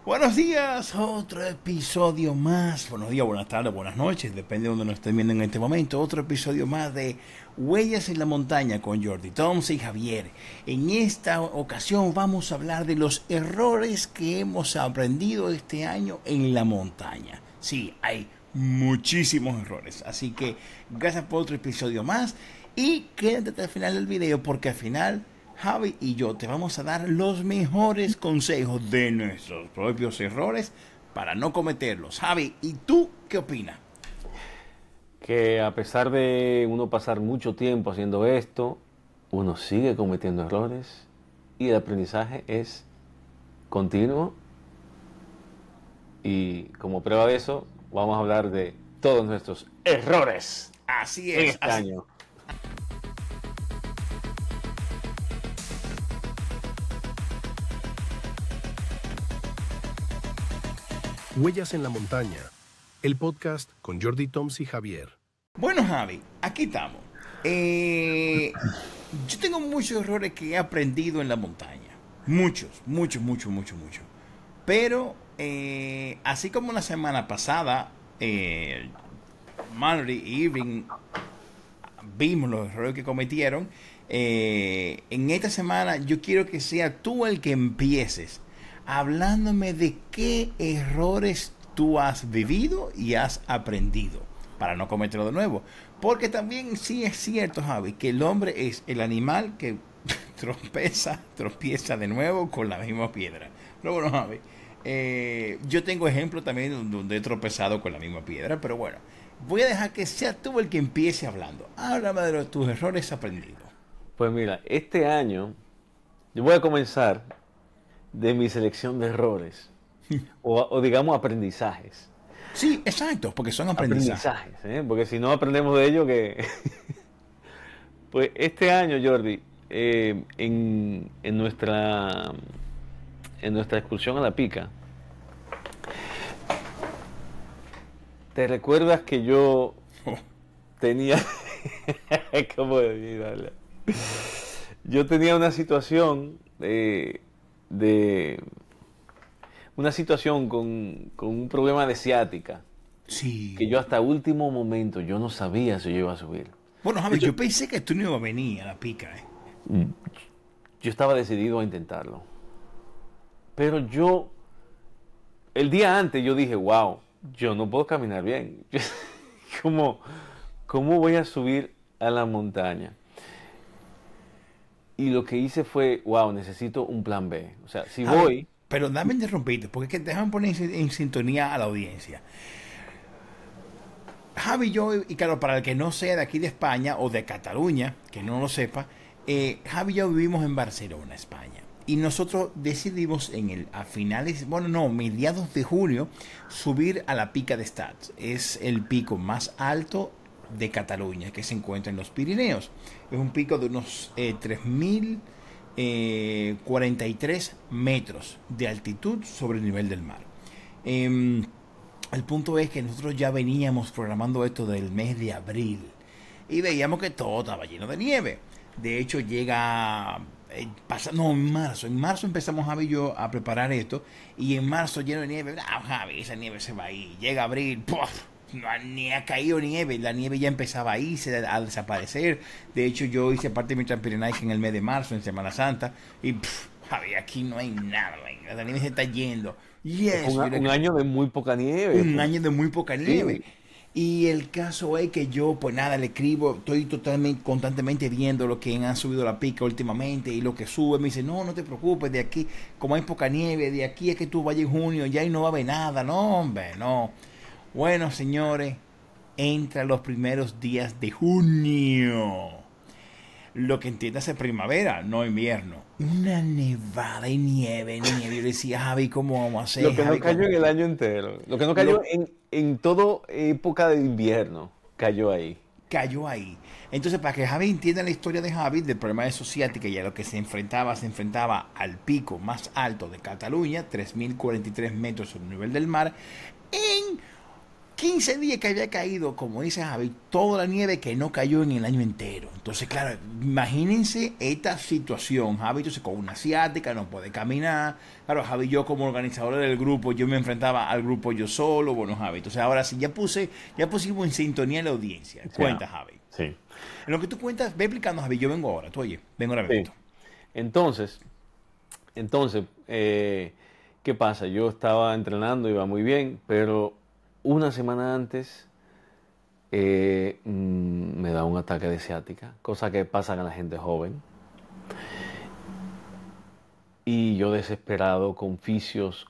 Buenos días, otro episodio más. Buenos días, buenas tardes, buenas noches, depende de donde nos estén viendo en este momento. Otro episodio más de Huellas en la Montaña con Jordi Thompson y Javier. En esta ocasión vamos a hablar de los errores que hemos aprendido este año en la montaña. Sí, hay muchísimos errores, así que gracias por otro episodio más y quédate hasta el final del video porque al final Javi y yo te vamos a dar los mejores consejos de nuestros propios errores para no cometerlos. Javi, ¿y tú qué opinas? Que a pesar de uno pasar mucho tiempo haciendo esto, uno sigue cometiendo errores y el aprendizaje es continuo. Y como prueba de eso, vamos a hablar de todos nuestros errores. Así en es. este año. Huellas en la Montaña, el podcast con Jordi Thompson y Javier. Bueno, Javi, aquí estamos. Yo tengo muchos errores que he aprendido en la montaña. Muchos. Pero, así como la semana pasada, Mallory y Irving vimos los errores que cometieron. En esta semana yo quiero que sea tú el que empieces hablándome de qué errores tú has vivido y has aprendido para no cometerlo de nuevo. Porque también es cierto, Javi, que el hombre es el animal que tropieza de nuevo con la misma piedra. Pero bueno, Javi, yo tengo ejemplos también donde he tropezado con la misma piedra, pero bueno, voy a dejar que sea tú el que empiece hablando. Háblame de tus errores aprendidos. Pues mira, este año yo voy a comenzar de mi selección de errores o digamos aprendizajes. Sí, exacto, porque son aprendizajes. Porque si no aprendemos de ello que... Pues este año, Jordi, en nuestra excursión a la Pica, ¿te recuerdas que yo tenía... ¿Cómo decirlo? Yo tenía una situación una situación con un problema de ciática. Sí. Que yo hasta último momento yo no sabía si yo iba a subir. Bueno, Javi, yo pensé que tú no ibas a venir a la Pica, Yo estaba decidido a intentarlo. Pero el día antes yo dije, wow, yo no puedo caminar bien. ¿Cómo voy a subir a la montaña? Y lo que hice fue, wow, necesito un plan B. O sea, si voy... Pero dame interrumpirte, porque es que déjame poner en sintonía a la audiencia. Javi y yo, y claro, para el que no sea de aquí de España o de Cataluña, que no lo sepa, Javi y yo vivimos en Barcelona, España. Y nosotros decidimos mediados de junio, subir a la Pica de Stats. Es el pico más alto de Cataluña, que se encuentra en los Pirineos. Es un pico de unos 3.043 metros de altitud sobre el nivel del mar. El punto es que nosotros ya veníamos programando esto del mes de abril y veíamos que todo estaba lleno de nieve. De hecho llega en marzo empezamos Javi y yo a preparar esto y en marzo lleno de nieve. Javi, esa nieve se va a ir. Llega abril, ¡puf! No, ni ha caído nieve, la nieve ya empezaba a irse, a desaparecer. De hecho yo hice parte de mi Transpirenaica en el mes de marzo, en Semana Santa, y Javi, aquí no hay nada, la nieve se está yendo. Un año de muy poca nieve. Un año de muy poca nieve. Y el caso es que yo, pues nada, le escribo, estoy constantemente viendo lo que han subido la Pica últimamente y lo que sube. Me dice, no te preocupes, de aquí, como hay poca nieve, de aquí es que tú vayas en junio, ya ahí no va a haber nada. No, hombre, no. Bueno, señores, entra los primeros días de junio. Lo que entiendas es primavera, no invierno. Una nevada y nieve. Yo decía, Javi, ¿cómo vamos a hacer? Lo que Javi, no cayó en el año entero. Lo que no cayó en toda época de invierno, cayó ahí. Cayó ahí. Entonces, para que Javi entienda la historia de Javi, del problema de ciática y a lo que se enfrentaba al pico más alto de Cataluña, 3.043 metros sobre el nivel del mar, en 15 días que había caído, como dice Javi, toda la nieve que no cayó en el año entero. Entonces, claro, imagínense esta situación. Javi, entonces, con una asiática, no puede caminar. Claro, Javi, yo como organizador del grupo, yo me enfrentaba al grupo yo solo. Bueno, Javi, entonces ahora sí, ya pusimos en sintonía la audiencia. Cuenta, Javi. Sí. En lo que tú cuentas, ve explicando, Javi, yo vengo ahora. Tú oye, vengo ahora Sí. mismo. Entonces, ¿qué pasa? Yo estaba entrenando, iba muy bien, pero una semana antes me da un ataque de ciática, cosa que pasa a la gente joven. Y yo desesperado, con fisios,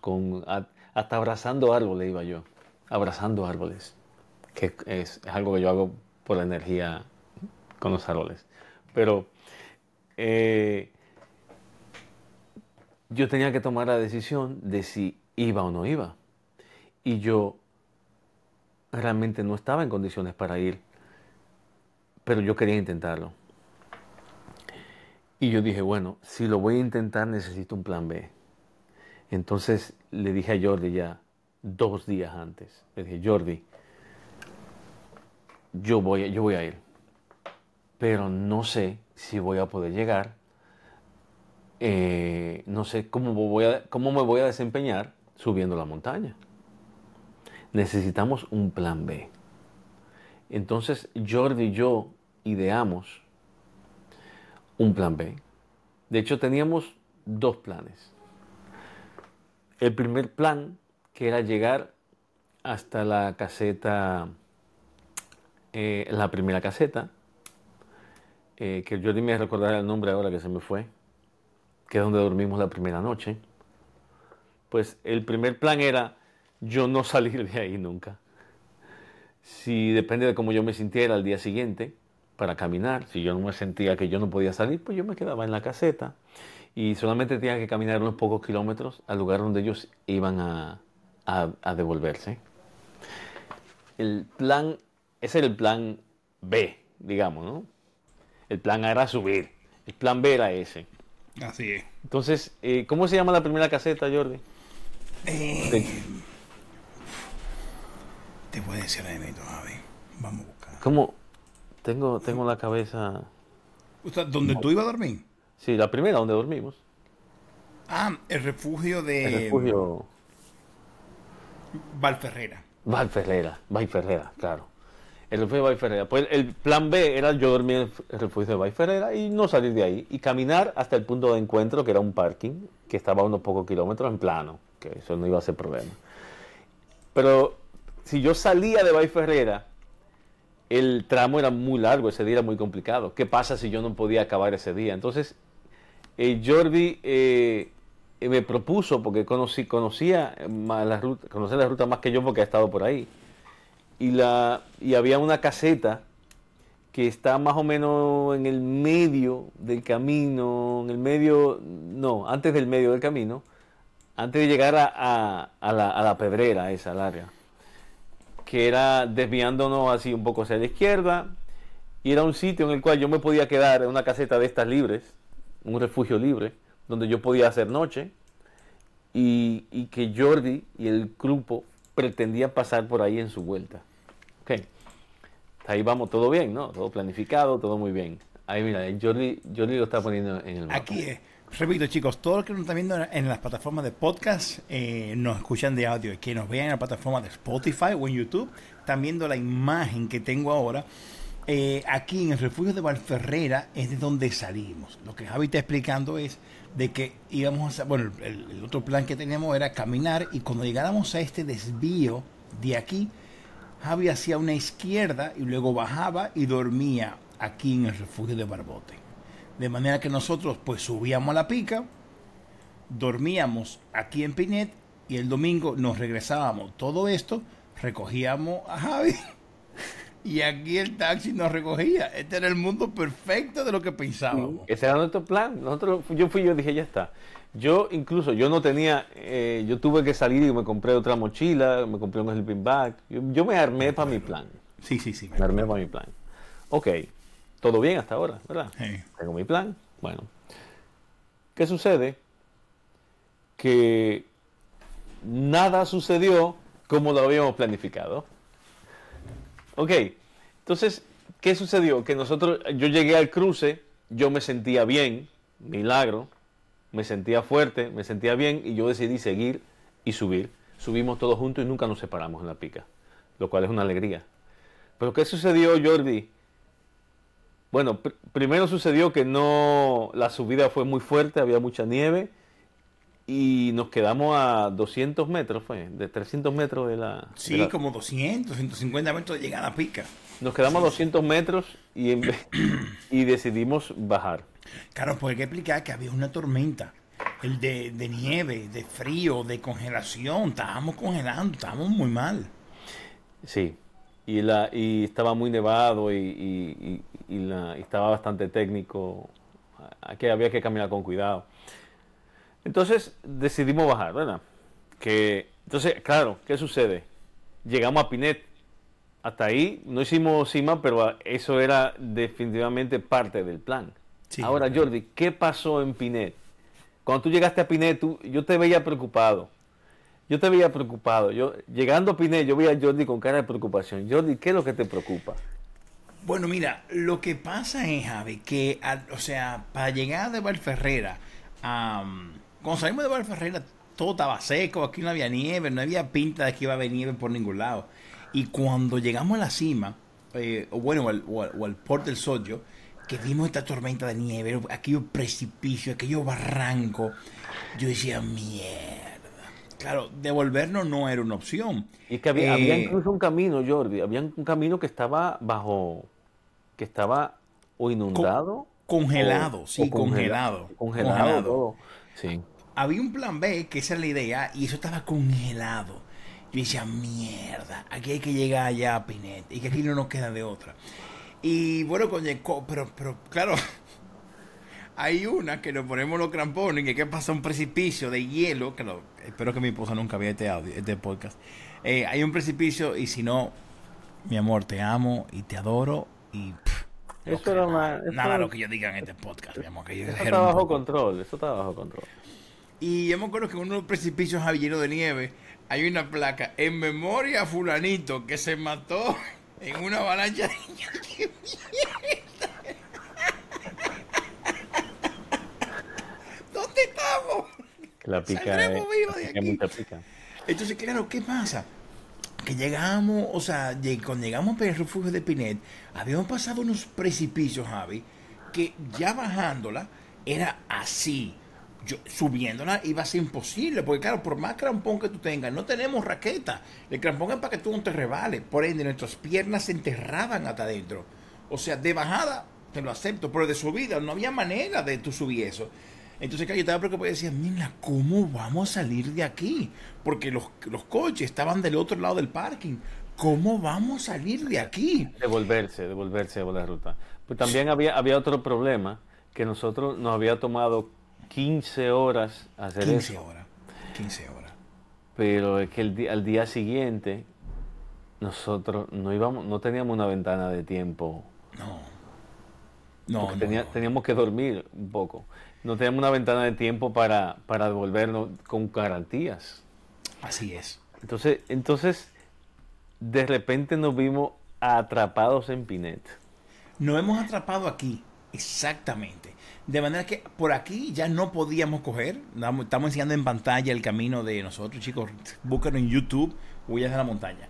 hasta abrazando árboles iba yo, abrazando árboles, que es algo que yo hago por la energía con los árboles. Pero yo tenía que tomar la decisión de si iba o no iba. Y yo realmente no estaba en condiciones para ir, pero yo quería intentarlo. Y yo dije, bueno, si lo voy a intentar necesito un plan B. Entonces le dije a Jordi ya 2 días antes, le dije, Jordi, yo voy a ir, pero no sé si voy a poder llegar, no sé cómo me voy a desempeñar subiendo la montaña. Necesitamos un plan B. Entonces Jordi y yo ideamos un plan B. De hecho, teníamos 2 planes. El primer plan, que era llegar hasta la caseta, la primera caseta, que Jordi me recordará el nombre ahora que se me fue, que es donde dormimos la primera noche. Pues el primer plan era yo no salir de ahí nunca. Si depende de cómo yo me sintiera al día siguiente para caminar, si yo no me sentía que yo no podía salir, pues yo me quedaba en la caseta y solamente tenía que caminar unos pocos kilómetros al lugar donde ellos iban a devolverse. Ese era el plan B, digamos, ¿no? El plan A era subir, el plan B era ese. Así es. Entonces, ¿cómo se llama la primera caseta, Jordi? Te voy a decir ahora mismo, Javi. Vamos a buscar. ¿Cómo? Tengo la cabeza... O sea, ¿dónde tú ibas a dormir? Sí, la primera donde dormimos. Ah, el refugio de El refugio... Valferrera. Valferrera, claro. El refugio de Valferrera. Pues el plan B era yo dormir en el refugio de Valferrera y no salir de ahí. Y caminar hasta el punto de encuentro, que era un parking, que estaba a unos pocos kilómetros en plano, que eso no iba a ser problema. Pero si yo salía de Valferrera, el tramo era muy largo, ese día era muy complicado. ¿Qué pasa si yo no podía acabar ese día? Entonces, Jordi me propuso, porque conocía la ruta más que yo porque ha estado por ahí. Y había una caseta que está más o menos en el medio del camino, antes del medio del camino, antes de llegar a la pedrera esa larga, que era desviándonos así un poco hacia la izquierda, y era un sitio en el cual yo me podía quedar en una caseta de estas libres, un refugio libre, donde yo podía hacer noche, y que Jordi y el grupo pretendían pasar por ahí en su vuelta. Ok, ahí vamos, todo bien, ¿no? Todo planificado, todo muy bien. Ahí mira, Jordi lo está poniendo en el mapa. Aquí es. Repito, chicos, todos los que nos están viendo en las plataformas de podcast, nos escuchan de audio, y que nos vean en la plataforma de Spotify o en YouTube, están viendo la imagen que tengo ahora. Aquí en el refugio de Valferrera es de donde salimos. Lo que Javi está explicando es de que íbamos a... Bueno, el otro plan que teníamos era caminar, y cuando llegáramos a este desvío de aquí, Javi hacía una izquierda y luego bajaba y dormía aquí en el refugio de Barbote. De manera que nosotros pues subíamos a la pica, dormíamos aquí en Pinet y el domingo nos regresábamos. Todo esto recogíamos a Javi y aquí el taxi nos recogía. Este era el mundo perfecto de lo que pensábamos. Ese era nuestro plan. Yo dije, ya está. Yo no tenía, yo tuve que salir y me compré otra mochila, me compré un sleeping bag. Yo me armé para mi plan. Sí. Me armé para mi plan. Ok, todo bien hasta ahora, ¿verdad? Sí. Tengo mi plan. Bueno, ¿qué sucede? Que nada sucedió como lo habíamos planificado. Ok, entonces, ¿qué sucedió? Que yo llegué al cruce, yo me sentía bien, milagro, me sentía fuerte, me sentía bien y yo decidí seguir y subir. Subimos todos juntos y nunca nos separamos en la pica, lo cual es una alegría. Pero ¿qué sucedió, Jordi? Bueno, primero sucedió que la subida fue muy fuerte, había mucha nieve y nos quedamos a 200 metros, de 300 metros Sí, como 200, 150 metros de llegar a la pica. Nos quedamos a Sí. 200 metros y decidimos bajar. Claro, porque hay que explicar que había una tormenta. El de nieve, de frío, de congelación. Estábamos congelando, estábamos muy mal. Sí, y estaba muy nevado y estaba bastante técnico. Aquí había que caminar con cuidado. Entonces decidimos bajar, ¿verdad? Entonces, claro, ¿qué sucede? Llegamos a Pinet. Hasta ahí no hicimos cima, pero eso era definitivamente parte del plan. Sí, Ahora, claro. Jordi, ¿qué pasó en Pinet? Cuando tú llegaste a Pinet, yo te veía preocupado. Yo te veía preocupado. Llegando a Pinet, yo veía a Jordi con cara de preocupación. Jordi, ¿qué es lo que te preocupa? Bueno, mira, lo que pasa es, Javi, que, o sea, para llegar de Valferrera, cuando salimos de Valferrera, todo estaba seco, aquí no había nieve, no había pinta de que iba a haber nieve por ningún lado. Y cuando llegamos a la cima, o bueno, o al Port del Sodio, que vimos esta tormenta de nieve, aquello precipicio, aquello barranco, yo decía, mierda. Claro, devolvernos no era una opción. Y es que había Eh, incluso un camino, Jordi. Había un camino que estaba que estaba o co- inundado congelado, o sí, congelado, congelado congelado. todo. Sí. Había un plan B, que esa era la idea, y eso estaba congelado. Yo decía, mierda, aquí hay que llegar allá a Pinet, y que aquí no nos queda de otra. Y bueno, pero claro, hay una que nos ponemos los crampones, que pasa un precipicio de hielo, espero que mi esposa nunca vea este podcast. Hay un precipicio, y si no, mi amor, te amo y te adoro, y no Eso creo era nada, una, nada de lo que yo diga en este podcast, mi amor, que yo eso exagero está un bajo poco. control, eso está bajo control. Y yo me acuerdo que en uno de los precipicios lleno de nieve hay una placa en memoria a fulanito que se mató en una avalancha de nieve. ¿Dónde estamos? Que la pica Saldremos vivos de es aquí. mucha pica. Entonces, claro, ¿qué pasa? Que llegamos, o sea, cuando llegamos para el refugio de Pinet, habíamos pasado unos precipicios, Javi, que ya bajándola era así. Subiéndola iba a ser imposible, porque claro, por más crampón que tú tengas, no tenemos raqueta. El crampón es para que tú no te rebales. Por ende, nuestras piernas se enterraban hasta adentro. O sea, de bajada te lo acepto, pero de subida no había manera de tú subir eso. Entonces, claro, yo estaba preocupado y decía, mira, ¿cómo vamos a salir de aquí? Porque los coches estaban del otro lado del parking. ¿Cómo vamos a salir de aquí? Devolverse de la ruta. Pues también había otro problema, que nosotros nos había tomado 15 horas hacer 15 eso. horas. 15 horas. Pero es que al día siguiente nosotros no teníamos una ventana de tiempo, No. No, porque no, no, no. teníamos que dormir un poco. No teníamos una ventana de tiempo para devolvernos con garantías. Así es. Entonces, de repente nos vimos atrapados en Pinet. Nos hemos atrapado aquí. Exactamente. De manera que por aquí ya no podíamos coger. Estamos enseñando en pantalla el camino de nosotros, chicos. Búsquenlo en YouTube, Huellas de la Montaña.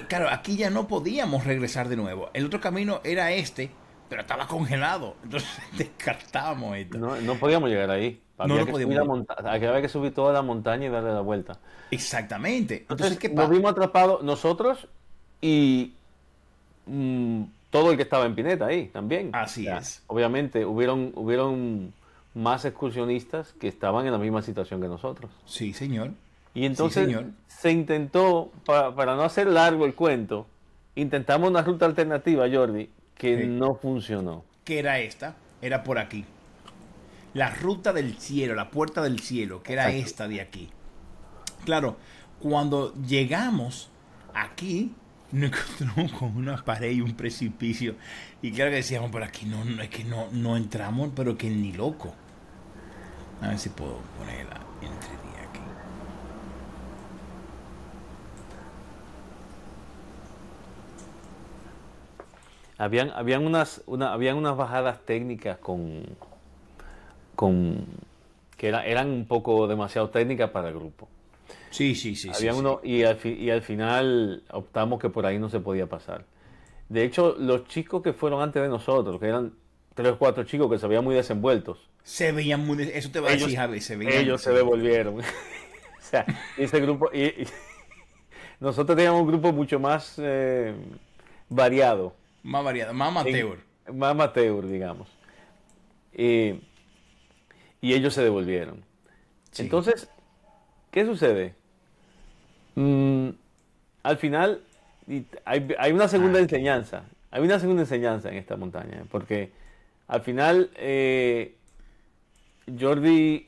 Claro, aquí ya no podíamos regresar de nuevo. El otro camino era este, pero estaba congelado. Entonces descartábamos esto. No podíamos llegar ahí. No Había lo que podíamos. había que subir toda la montaña y darle la vuelta. Exactamente. Entonces, Entonces ¿qué nos pasa? vimos atrapados nosotros y todo el que estaba en Pineta ahí también. Así O sea, es. obviamente hubieron más excursionistas que estaban en la misma situación que nosotros. Sí, señor. Y Sí, entonces señor. se intentó, para no hacer largo el cuento, intentamos una ruta alternativa, Jordi, que Sí. no funcionó. ¿Qué era esta? Era por aquí. La ruta del cielo, la puerta del cielo, que era Exacto. esta de aquí. Claro, cuando llegamos aquí, nos encontramos con una pared y un precipicio. Y claro que decíamos, por aquí es que no entramos, pero que ni loco. A ver si puedo ponerla en 3D aquí. habían unas bajadas técnicas con que eran un poco demasiado técnicas para el grupo. Sí. Y al final optamos que por ahí no se podía pasar. De hecho, los chicos que fueron antes de nosotros, que eran 3 o 4 chicos que se veían muy desenvueltos, se veían muy... Eso te va a decir, Javi. Ellos se devolvieron. O sea, ese grupo... nosotros teníamos un grupo mucho más variado. Más variado, más amateur. Más amateur, digamos. Y ellos se devolvieron. Sí. Entonces, ¿qué sucede? Al final hay una segunda enseñanza. Hay una segunda enseñanza en esta montaña. Porque al final Jordi,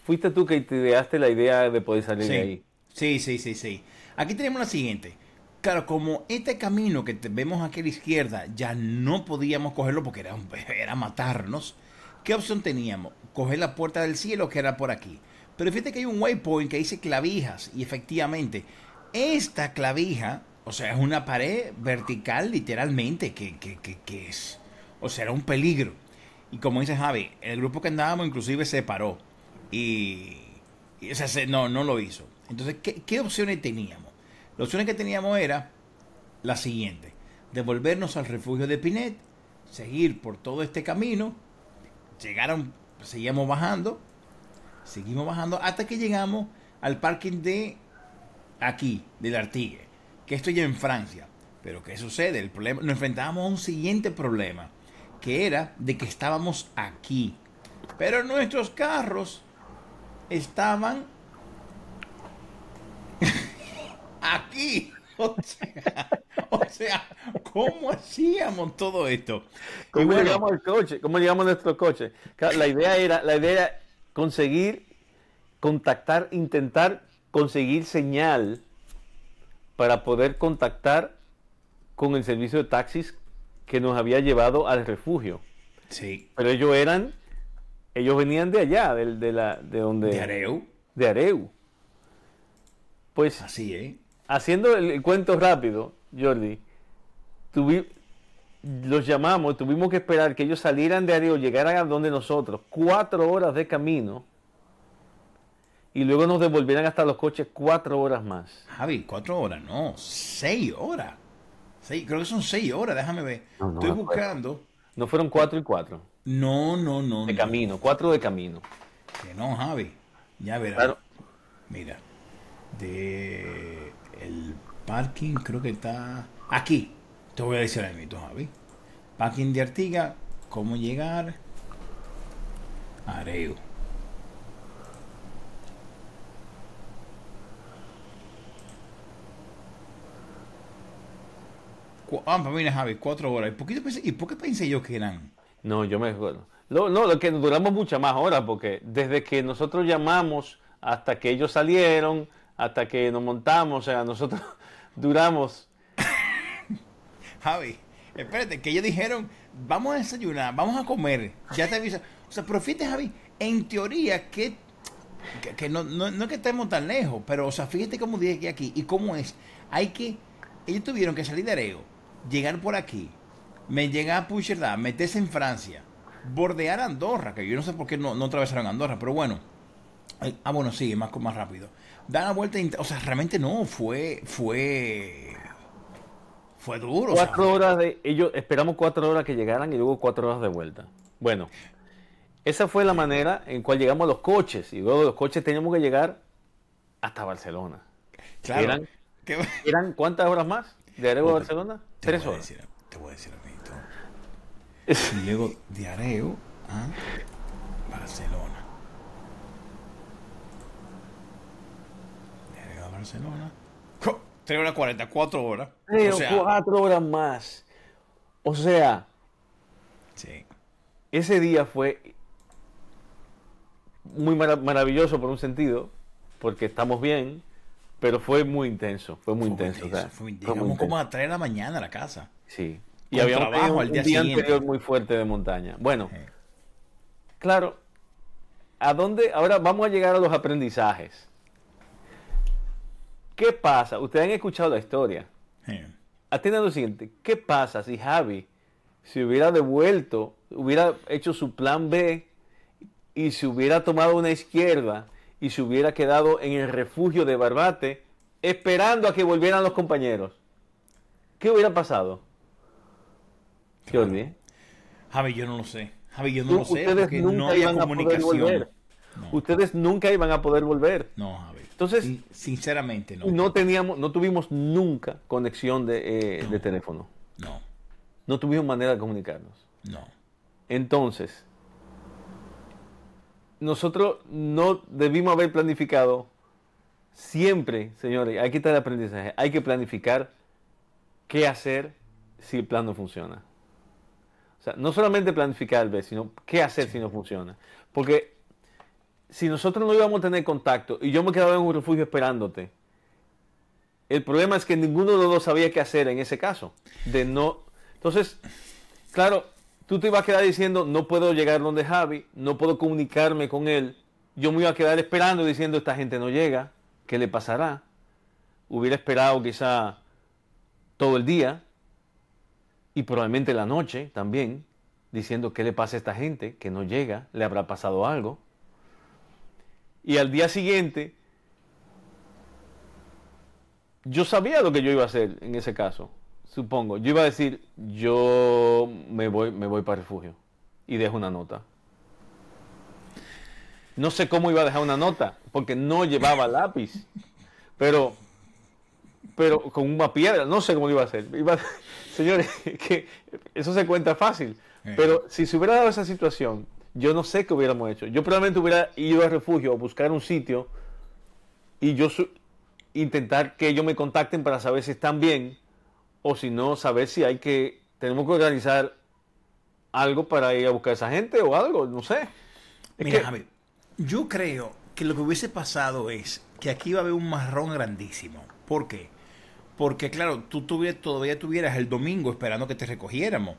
fuiste tú que te ideaste la idea de poder salir de ahí. Sí. Aquí tenemos la siguiente. Claro, como este camino que vemos aquí a la izquierda ya no podíamos cogerlo porque era matarnos, ¿qué opción teníamos? Coger la puerta del cielo, que era por aquí. Pero fíjate que hay un waypoint que dice clavijas y efectivamente esta clavija, o sea, es una pared vertical literalmente que es, o sea, era un peligro. Y como dice Javi, el grupo que andábamos inclusive se paró y o sea, no lo hizo. Entonces, ¿qué opciones teníamos? Las opciones que teníamos era la siguiente: devolvernos al refugio de Pinet, seguir por todo este camino, seguimos bajando hasta que llegamos al parking de aquí, del Artigue, que esto ya en Francia. Pero ¿qué sucede? El problema, nos enfrentábamos a un siguiente problema, que era de que estábamos aquí, pero nuestros carros estaban aquí. O sea, ¿cómo hacíamos todo esto? ¿Cómo llegamos al coche? ¿Cómo llegamos a nuestro coche? La idea era intentar conseguir señal para poder contactar con el servicio de taxis que nos había llevado al refugio. Sí. Pero ellos venían de allá, de donde... De Areu. De Areu. Pues... Así, haciendo el cuento rápido, Jordi, los llamamos, tuvimos que esperar que ellos salieran de Areo, llegaran a donde nosotros, 4 horas de camino, y luego nos devolvieran hasta los coches 4 horas más. Javi, 4 horas, no, 6 horas. Creo que son 6 horas, déjame ver. No, estoy buscando. No fueron 4 y 4. No. De camino, 4 de camino. Que no, Javi. Ya verás. Claro. Mira. El parking creo que está aquí. Te voy a decir ahora mismo, Javi. Parking de Artiga. ¿Cómo llegar? Areu. Mira, Javi, 4 horas. ¿Y por qué pensé yo que eran? No, yo me acuerdo. Lo que duramos muchas más horas, porque desde que nosotros llamamos hasta que ellos salieron, hasta que nos montamos, o sea, nosotros duramos. Javi, espérate, que ellos dijeron, vamos a desayunar, vamos a comer, ya te aviso. O sea, pero fíjate, Javi, en teoría que no es que estemos tan lejos, pero, o sea, fíjate cómo dije aquí y cómo es. Ellos tuvieron que salir de Areo, llegar por aquí, llegar a Puigcerdá, meterse en Francia, bordear Andorra, que yo no sé por qué no atravesaron Andorra, pero bueno. Bueno, sí, más rápido. Dar la vuelta, o sea, realmente no, fue duro. 4 horas esperamos 4 horas que llegaran y luego 4 horas de vuelta. Bueno, esa fue la manera en cual llegamos a los coches, y luego de los coches teníamos que llegar hasta Barcelona. Claro. ¿Eran cuántas horas más de Areo a Barcelona? 3 horas. Te voy a decir, amiguito. Y luego de Areo a Barcelona. Barcelona. 3 horas 40, 4 horas. O sea, 4 horas más. O sea, sí. Ese día fue muy maravilloso por un sentido, porque estamos bien, pero fue muy intenso. Fue muy intenso. Llegamos como a 3 de la mañana a la casa. Sí. Y habíamos tenido un día anterior muy fuerte de montaña. Bueno, claro, ¿a dónde? Ahora vamos a llegar a los aprendizajes. ¿Qué pasa? Ustedes han escuchado la historia. atienda lo siguiente. ¿Qué pasa si Javi se hubiera devuelto, hubiera hecho su plan B y se hubiera tomado una izquierda y se hubiera quedado en el refugio de Barbate esperando a que volvieran los compañeros? ¿Qué hubiera pasado? Jordi. Javi, yo no lo sé. Javi, yo no lo sé Ustedes porque nunca no había iban a poder comunicación. volver. No. Ustedes nunca iban a poder volver. No, Javi. Entonces, Sinceramente, no. no tuvimos nunca conexión de teléfono. No, No tuvimos manera de comunicarnos. no. Entonces, nosotros no debimos haber planificado siempre, señores, hay que estar el aprendizaje, hay que planificar qué hacer si el plan no funciona. O sea, no solamente planificar el B, sino qué hacer si no funciona. Porque si nosotros no íbamos a tener contacto y yo me quedaba en un refugio esperándote, el problema es que ninguno de los dos sabía qué hacer en ese caso. Entonces, claro, tú te ibas a quedar diciendo, no puedo llegar donde Javi, no puedo comunicarme con él. Yo me iba a quedar esperando diciendo, esta gente no llega, ¿qué le pasará? Hubiera esperado quizá todo el día y probablemente la noche también, diciendo, ¿qué le pasa a esta gente que no llega? ¿Le habrá pasado algo? Y al día siguiente, yo sabía lo que yo iba a hacer en ese caso, supongo. Yo iba a decir, yo me voy para el refugio y dejo una nota. No sé cómo iba a dejar una nota, porque no llevaba lápiz, pero con una piedra, no sé cómo lo iba a hacer. Señores, que eso se cuenta fácil, pero si se hubiera dado esa situación, yo no sé qué hubiéramos hecho. Yo probablemente hubiera ido al refugio a buscar un sitio y yo intentar que ellos me contacten para saber si están bien, o si no, saber si tenemos que organizar algo para ir a buscar a esa gente o algo, no sé. Mira, Javi, yo creo que lo que hubiese pasado es que aquí iba a haber un marrón grandísimo. ¿Por qué? Porque claro, tú todavía tuvieras el domingo esperando que te recogiéramos.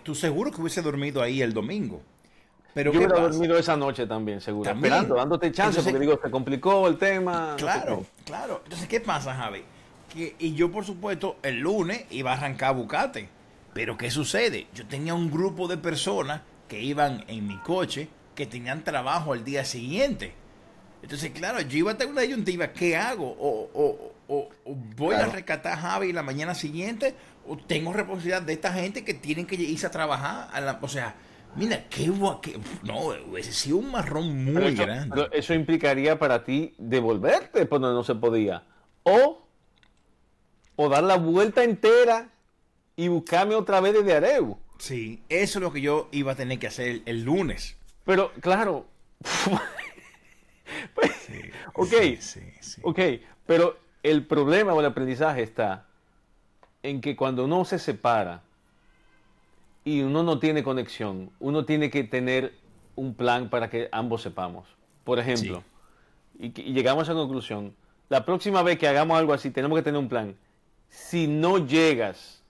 Tú seguro que hubiese dormido ahí el domingo. Pero yo ¿qué hubiera pasa? dormido esa noche también, seguro. También. Esperando, dándote chance, Entonces, porque digo, se complicó el tema. Claro, no sé qué. claro. Entonces, ¿qué pasa, Javi? Y yo, por supuesto, el lunes iba a arrancar a buscarte. Pero, ¿qué sucede? Yo tenía un grupo de personas que iban en mi coche que tenían trabajo al día siguiente. Entonces, claro, yo iba a tener una disyuntiva. ¿Qué hago? O voy a rescatar a Javi la mañana siguiente, o tengo responsabilidad de esta gente que tienen que irse a trabajar. O sea, mira, no, hubiese sido un marrón muy grande. Pero eso implicaría para ti devolverte por donde no se podía. O dar la vuelta entera y buscarme otra vez desde Areu. Sí, eso es lo que yo iba a tener que hacer el lunes. Pero, claro. Pues, Sí, ok, sí. ok, pero el problema o el aprendizaje está en que cuando uno se separa y uno no tiene conexión, uno tiene que tener un plan para que ambos sepamos. Por ejemplo, y llegamos a la conclusión, la próxima vez que hagamos algo así, tenemos que tener un plan. Si no llegas,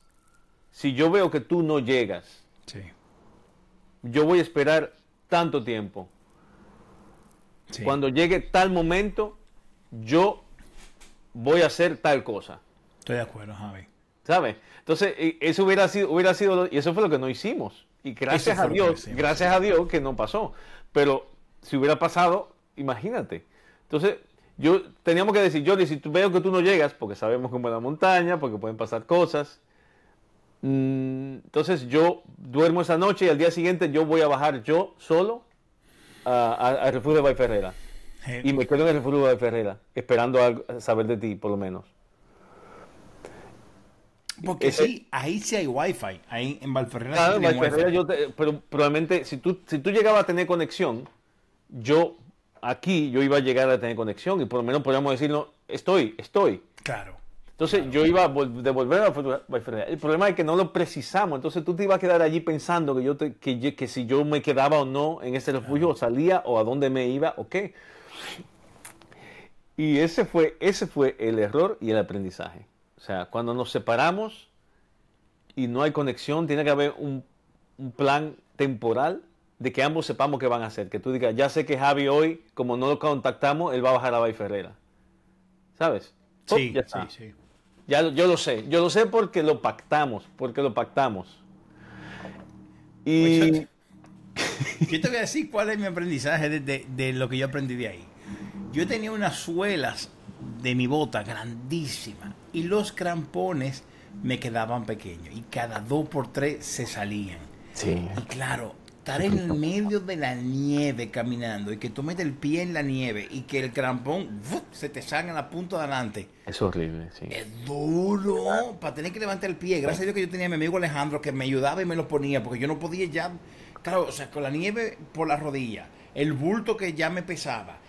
si yo veo que tú no llegas, Sí. yo voy a esperar tanto tiempo. Sí. Cuando llegue tal momento, yo voy a hacer tal cosa. Estoy de acuerdo, Javi. ¿Sabes? Entonces, eso hubiera sido, y eso fue lo que no hicimos. Y gracias a Dios que no pasó. Pero si hubiera pasado, imagínate. Entonces, teníamos que decir, Jordi, si veo que tú no llegas, porque sabemos cómo es la montaña, porque pueden pasar cosas, entonces yo duermo esa noche y al día siguiente yo voy a bajar yo solo al refugio de Valferrera. Y me quedo en el refugio de Valferrera, esperando saber de ti, por lo menos. Porque sí, ahí sí hay wifi. Ahí en Valferrera Claro, sí tienen Valferrera wifi. pero probablemente si tú llegabas a tener conexión, yo iba a llegar a tener conexión y por lo menos podríamos decirlo, estoy. Claro. Entonces yo iba a devolver a Valferrera. El problema es que no lo precisamos. Entonces tú te ibas a quedar allí pensando que si yo me quedaba o no en ese refugio, o salía, o a dónde me iba, o qué. Y ese fue el error y el aprendizaje. O sea, cuando nos separamos y no hay conexión, tiene que haber un plan temporal de que ambos sepamos qué van a hacer. Que tú digas, ya sé que Javi hoy, como no lo contactamos, él va a bajar a Valferrera. ¿Sabes? Sí, Ya está. sí. Yo lo sé porque lo pactamos. Pues Y yo te voy a decir cuál es mi aprendizaje de lo que yo aprendí de ahí. Yo tenía unas suelas de mi bota grandísimas y los crampones me quedaban pequeños y cada 2 por 3 se salían. sí, Y claro, estar en el medio de la nieve caminando y que tú metes el pie en la nieve y que el crampón ¡fuf!, se te salga en la punta de adelante. es horrible, sí. Es duro para tener que levantar el pie. Gracias a Dios que yo tenía a mi amigo Alejandro que me ayudaba y me lo ponía porque yo no podía ya. Claro, o sea, con la nieve por la rodilla, el bulto que ya me pesaba,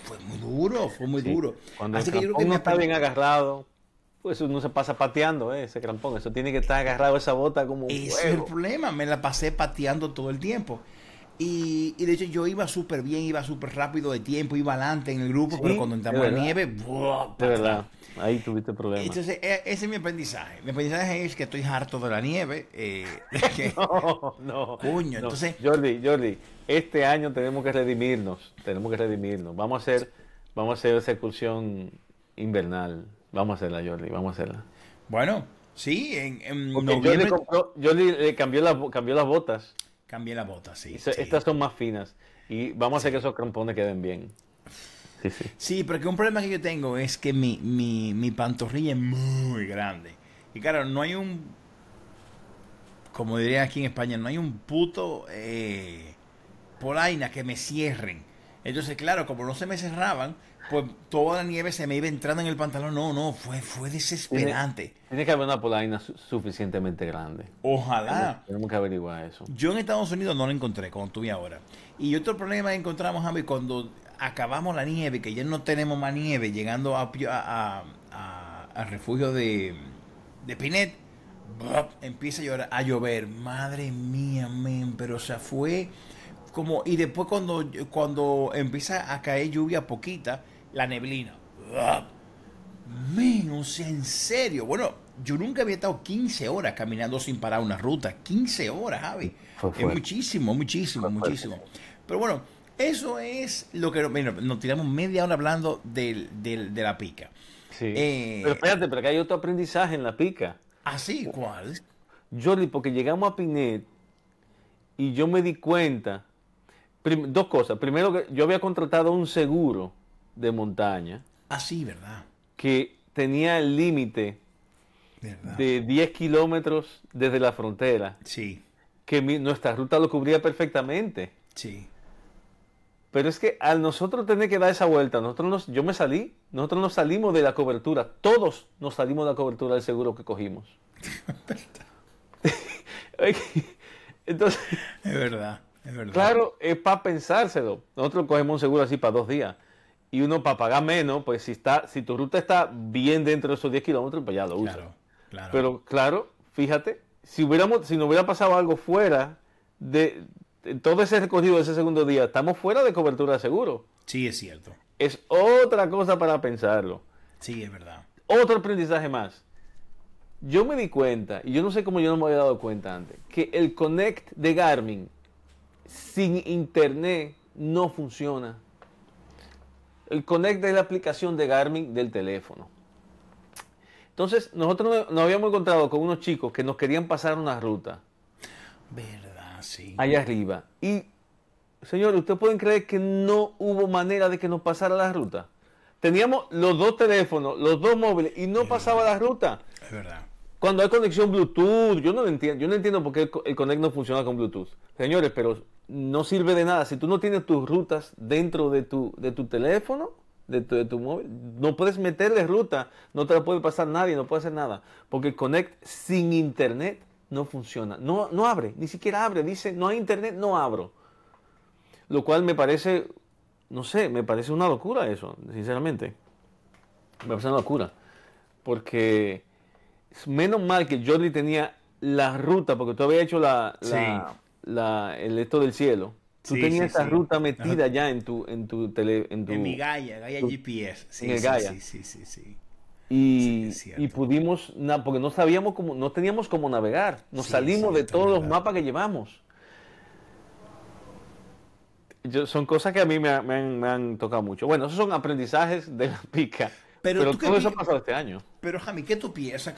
fue muy duro, fue muy Sí. duro. Cuando Así el que yo creo crampón que no me está bien agarrado, pues uno se pasa pateando, ese crampón. Eso tiene que estar agarrado esa bota como un ese es el fuego. problema, me la pasé pateando todo el tiempo. Y de hecho yo iba súper bien, iba súper rápido de tiempo, iba adelante en el grupo, Sí, pero cuando entramos de a la verdad. nieve, ¡buah!, De para atrás. verdad, ahí tuviste problemas. Entonces, ese es mi aprendizaje. Mi aprendizaje es que estoy harto de la nieve. Que- No, Coño, no. entonces, Jordi, este año tenemos que redimirnos. Vamos a hacer esa excursión invernal. Vamos a hacerla, Jordi, vamos a hacerla. bueno, sí, en Porque noviembre Jordi le cambió las botas. cambié la bota, sí, Sí. sí. Estas son más finas. Y vamos a hacer que esos crampones queden bien. Sí, sí. Sí, pero que un problema que yo tengo es que mi pantorrilla es muy grande. Y claro, no hay como diría aquí en España, no hay un puto polaina que me cierren. Entonces, claro, como no se me cerraban, pues toda la nieve se me iba entrando en el pantalón. No, fue desesperante. Tiene que haber una polaina suficientemente grande. Ojalá. Tenemos que averiguar eso. Yo en Estados Unidos no la encontré, como tuve ahora. Y otro problema que encontramos, Javi, cuando acabamos la nieve, que ya no tenemos más nieve, llegando al refugio de Pinet, ¡bup!, empieza a llover. Madre mía, men, pero o sea, fue como. Y después cuando empieza a caer lluvia poquita, la neblina. ¡Bup! Men, o sea, en serio. Bueno, yo nunca había estado 15 horas caminando sin parar una ruta. 15 horas, Javi. Fue Es fuerte. muchísimo, muchísimo, muchísimo. Pero bueno, eso es lo que. Mira, nos tiramos media hora hablando de la pica. Sí. Eh, Pero espérate, pero que hay otro aprendizaje en la pica. ¿Así? ¿Cuál? Jordi, porque llegamos a Pinet y yo me di cuenta, dos cosas. Primero, que yo había contratado un seguro de montaña Así, ¿verdad? que tenía el límite ¿Verdad? de 10 kilómetros desde la frontera, Sí, que nuestra ruta lo cubría perfectamente. sí. Pero es que al nosotros tener que dar esa vuelta, nosotros nos salimos de la cobertura, todos nos salimos de la cobertura del seguro que cogimos. Entonces, Es verdad, es verdad. claro, es para pensárselo. Nosotros cogemos un seguro así para 2 días. Y uno para pagar menos, pues si tu ruta está bien dentro de esos 10 kilómetros, pues ya lo usas. Claro, claro. Pero claro, fíjate, si nos hubiera pasado algo fuera de todo ese recorrido de ese segundo día, estamos fuera de cobertura de seguro. Sí, es cierto. Es otra cosa para pensarlo. Sí, es verdad. Otro aprendizaje más. Yo me di cuenta, y yo no sé cómo yo no me había dado cuenta antes, que el Connect de Garmin sin internet no funciona. El Connect es la aplicación de Garmin del teléfono. Entonces, nosotros nos habíamos encontrado con unos chicos que nos querían pasar una ruta Verdad, sí. allá arriba. Y, señores, ¿ustedes pueden creer que no hubo manera de que nos pasara la ruta? Teníamos los dos teléfonos, los dos móviles, y no pasaba la ruta. Es verdad. Cuando hay conexión Bluetooth, yo no entiendo por qué el Connect no funciona con Bluetooth. Señores, pero no sirve de nada. Si tú no tienes tus rutas dentro de tu teléfono, de tu móvil, no puedes meterle ruta, no te la puede pasar nadie, no puede hacer nada. Porque el Connect sin internet no funciona. No abre, ni siquiera abre. Dice, no hay internet, no abro. Lo cual me parece, no sé, me parece una locura eso, sinceramente. Me parece una locura. Porque menos mal que Jordi tenía la ruta, porque tú habías hecho el esto del cielo. Tú Sí, tenías sí, esa sí. ruta metida ya en tu En mi Gaia GPS. Sí, en el sí, Gaia. sí. y, Sí, es cierto. y pudimos, porque no sabíamos cómo, no teníamos cómo navegar. Nos Sí, salimos sí, de esto es todos los verdad. mapas que llevamos. Son cosas que a mí me han tocado mucho. Bueno, esos son aprendizajes de la pica. Pero tú todo eso ha pasado este año. Pero, Jami, ¿qué tú piensas?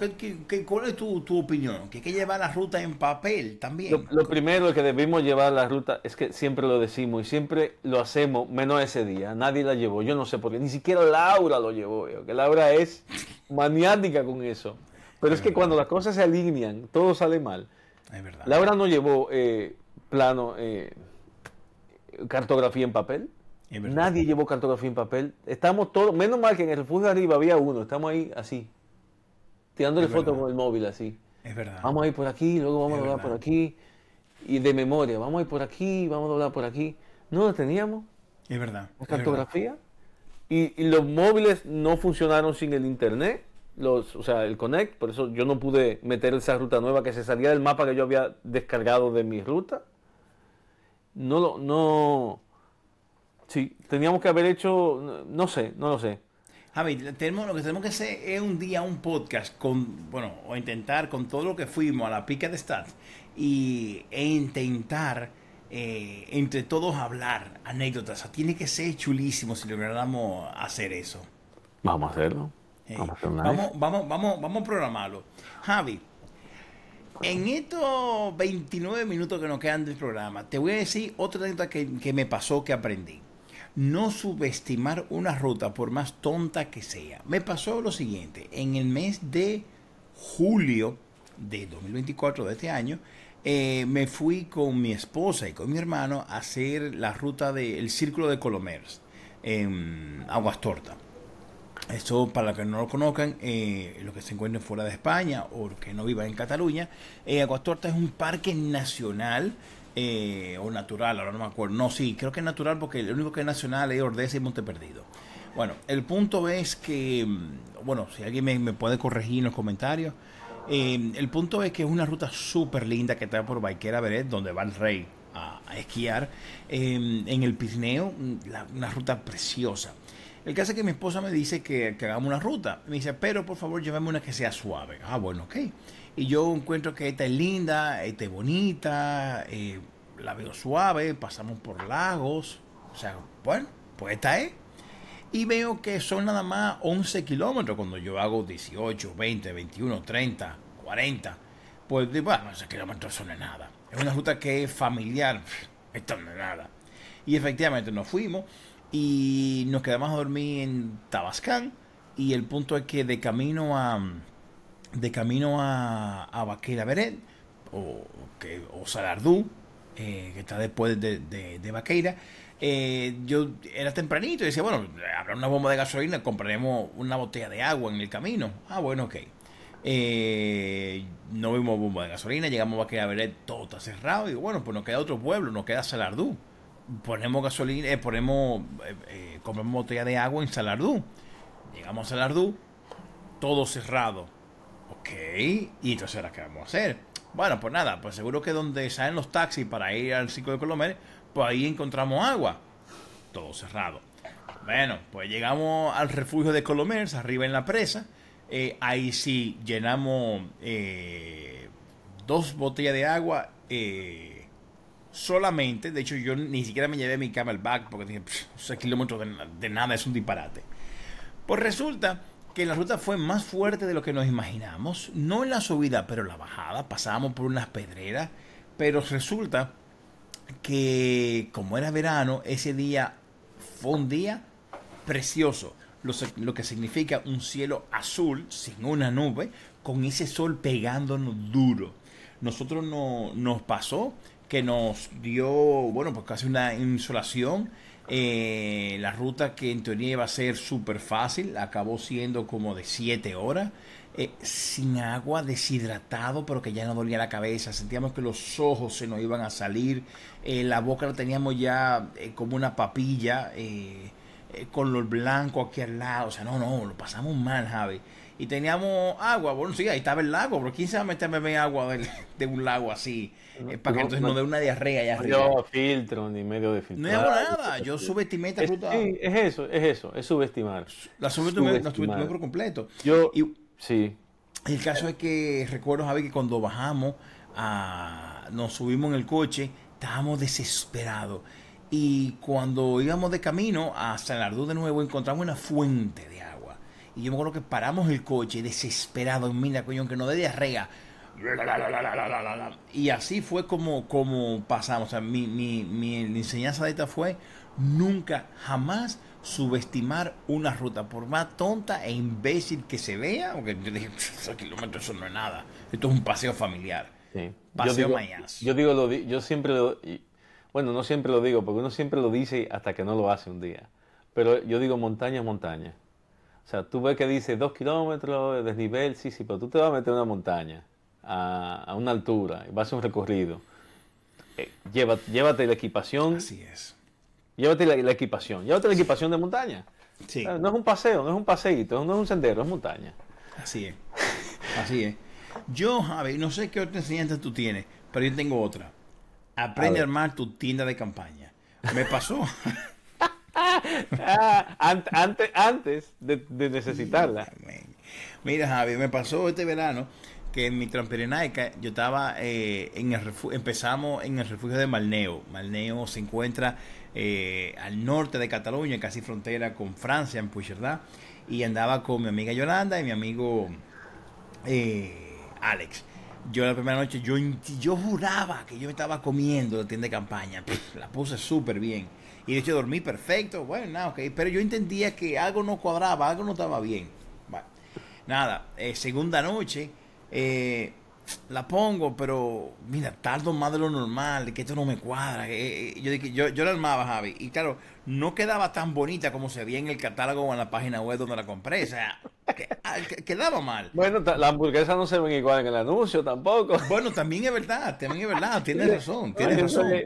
¿Cuál es tu opinión? ¿Que hay que llevar la ruta en papel también? Lo primero que debimos llevar la ruta es que siempre lo decimos y siempre lo hacemos, menos ese día. Nadie la llevó. Yo no sé por qué. Ni siquiera Laura lo llevó. Que Laura es maniática con eso. Pero es que cuando las cosas se alinean, todo sale mal. Es verdad. Laura no llevó cartografía en papel. Nadie llevó cartografía en papel. Estamos todos, menos mal que en el refugio de arriba había uno. Estamos ahí así, tirándole fotos con el móvil así. Es verdad. Vamos a ir por aquí, luego vamos a doblar por aquí. Y de memoria, vamos a ir por aquí, vamos a doblar por aquí. No lo teníamos. Es verdad. La cartografía. Y los móviles no funcionaron sin el internet. O sea, el Connect. Por eso yo no pude meter esa ruta nueva que se salía del mapa que yo había descargado de mi ruta. Sí, teníamos que haber hecho, no lo sé. Javi, lo que tenemos que hacer es un día un podcast o intentar con todo lo que fuimos a la pica de Stats e intentar entre todos hablar anécdotas. O sea, tiene que ser chulísimo si lográramos hacer eso. Vamos a hacerlo. Vamos a programarlo. Javi, en estos 29 minutos que nos quedan del programa, te voy a decir otra anécdota que me pasó, que aprendí. No subestimar una ruta por más tonta que sea. Me pasó lo siguiente. En el mes de julio de 2024 de este año, me fui con mi esposa y con mi hermano a hacer la ruta del Círculo de Colomers en Aguastorta. Esto, para los que no lo conozcan, los que se encuentren fuera de España o que no vivan en Cataluña, Aguastorta es un parque nacional o natural, ahora no me acuerdo. No, sí, creo que es natural porque el único que es nacional es Ordesa y Monteperdido. Bueno, el punto es que, bueno, si alguien me puede corregir en los comentarios, el punto es que es una ruta súper linda que está por Baquera Beret, donde va el rey a esquiar, en el Pirineo, una ruta preciosa. El caso es que mi esposa me dice que hagamos una ruta. Me dice, pero por favor llévame una que sea suave. Ah, bueno, ok. Y yo encuentro que esta es linda, esta es bonita, la veo suave, pasamos por lagos. O sea, bueno, pues esta es. Y veo que son nada más 11 kilómetros cuando yo hago 18, 20, 21, 30, 40. Pues bueno, 11 kilómetros son de nada. Es una ruta que es familiar, esto no es nada. Y efectivamente nos fuimos y nos quedamos a dormir en Tabascán. Y el punto es que de camino a Baquera Beret o Salardú, que está después de Baqueira, yo era tempranito y decía, bueno, habrá una bomba de gasolina, compraremos una botella de agua en el camino. Ah, bueno, ok. No vimos bomba de gasolina, llegamos a Baqueira Beret, todo está cerrado, y bueno, pues nos queda otro pueblo, nos queda Salardú. Ponemos gasolina, compramos botella de agua en Salardú. Llegamos a Salardú, todo cerrado. Ok, y entonces ahora, ¿qué vamos a hacer? Bueno, pues nada, pues seguro que donde salen los taxis para ir al Círculo de Colomers, pues ahí encontramos agua. Todo cerrado. Bueno, pues llegamos al refugio de Colomers, arriba en la presa. Ahí sí llenamos 2 botellas de agua solamente. De hecho, yo ni siquiera me llevé mi camelback porque dije, 6 kilómetros de nada, es un disparate. Pues resulta que la ruta fue más fuerte de lo que nos imaginamos. No en la subida, pero en la bajada. Pasábamos por unas pedreras. Pero resulta que, como era verano, ese día fue un día precioso. Lo que significa un cielo azul, sin una nube, con ese sol pegándonos duro. Nosotros nos pasó que nos dio, bueno, pues casi una insolación. La ruta, que en teoría iba a ser súper fácil, acabó siendo como de 7 horas, sin agua, deshidratado, pero que ya no dolía la cabeza. Sentíamos que los ojos se nos iban a salir, la boca la teníamos ya como una papilla, con lo blanco aquí al lado. O sea, no, lo pasamos mal, Javi. Y teníamos agua, bueno, sí, ahí estaba el lago, pero ¿quién se va a meter a beber agua de un lago así? Para que entonces no dé una diarrea allá arriba. No filtro, ni medio de filtro. No hago nada, yo subestimé esta ruta. Sí, es eso, es subestimar. La subestimé por completo. Sí. El caso es que recuerdo, Javi, que cuando bajamos, nos subimos en el coche, estábamos desesperados. Y cuando íbamos de camino a Salardú de nuevo, encontramos una fuente de agua. Y yo me acuerdo que paramos el coche desesperado, mira, coño, aunque no dé diarrea. Y así fue como pasamos. O sea, mi enseñanza de esta fue nunca, jamás subestimar una ruta, por más tonta e imbécil que se vea, porque yo dije, 6 kilómetros eso no es nada, esto es un paseo familiar, Sí. paseo mañas. Yo siempre bueno, no siempre lo digo, porque uno siempre lo dice hasta que no lo hace un día. Pero yo digo montaña, montaña. O sea, tú ves que dice 2 kilómetros de desnivel, sí, pero tú te vas a meter en una montaña, a una altura, y vas a hacer un recorrido. Llévate la equipación. Así es. Llévate la equipación. Llévate la equipación de montaña. Sí. No es un paseo, no es un paseíto, no es un sendero, es montaña. Así es. Así es. Yo, Javi, no sé qué otra enseñanza tú tienes, pero yo tengo otra. Aprende a armar tu tienda de campaña. Me pasó. Antes de necesitarla. Mira, Javi, me pasó este verano que en mi Transpirenaica yo estaba empezamos en el refugio de Malneo. Malneo se encuentra al norte de Cataluña, casi frontera con Francia, en Puigcerdá, y andaba con mi amiga Yolanda y mi amigo Alex. Yo la primera noche, yo juraba que yo estaba comiendo la tienda de campaña. La puse súper bien. Y de hecho dormí perfecto. Bueno, nada, ok. Pero yo entendía que algo no cuadraba, algo no estaba bien. Bueno, nada, segunda noche, la pongo, pero mira, tardo más de lo normal, que esto no me cuadra. Yo la armaba, Javi. Y claro, no quedaba tan bonita como se veía en el catálogo o en la página web donde la compré. O sea, quedaba mal. Bueno, las hamburguesas no se ven igual en el anuncio tampoco. Bueno, también es verdad, tienes razón.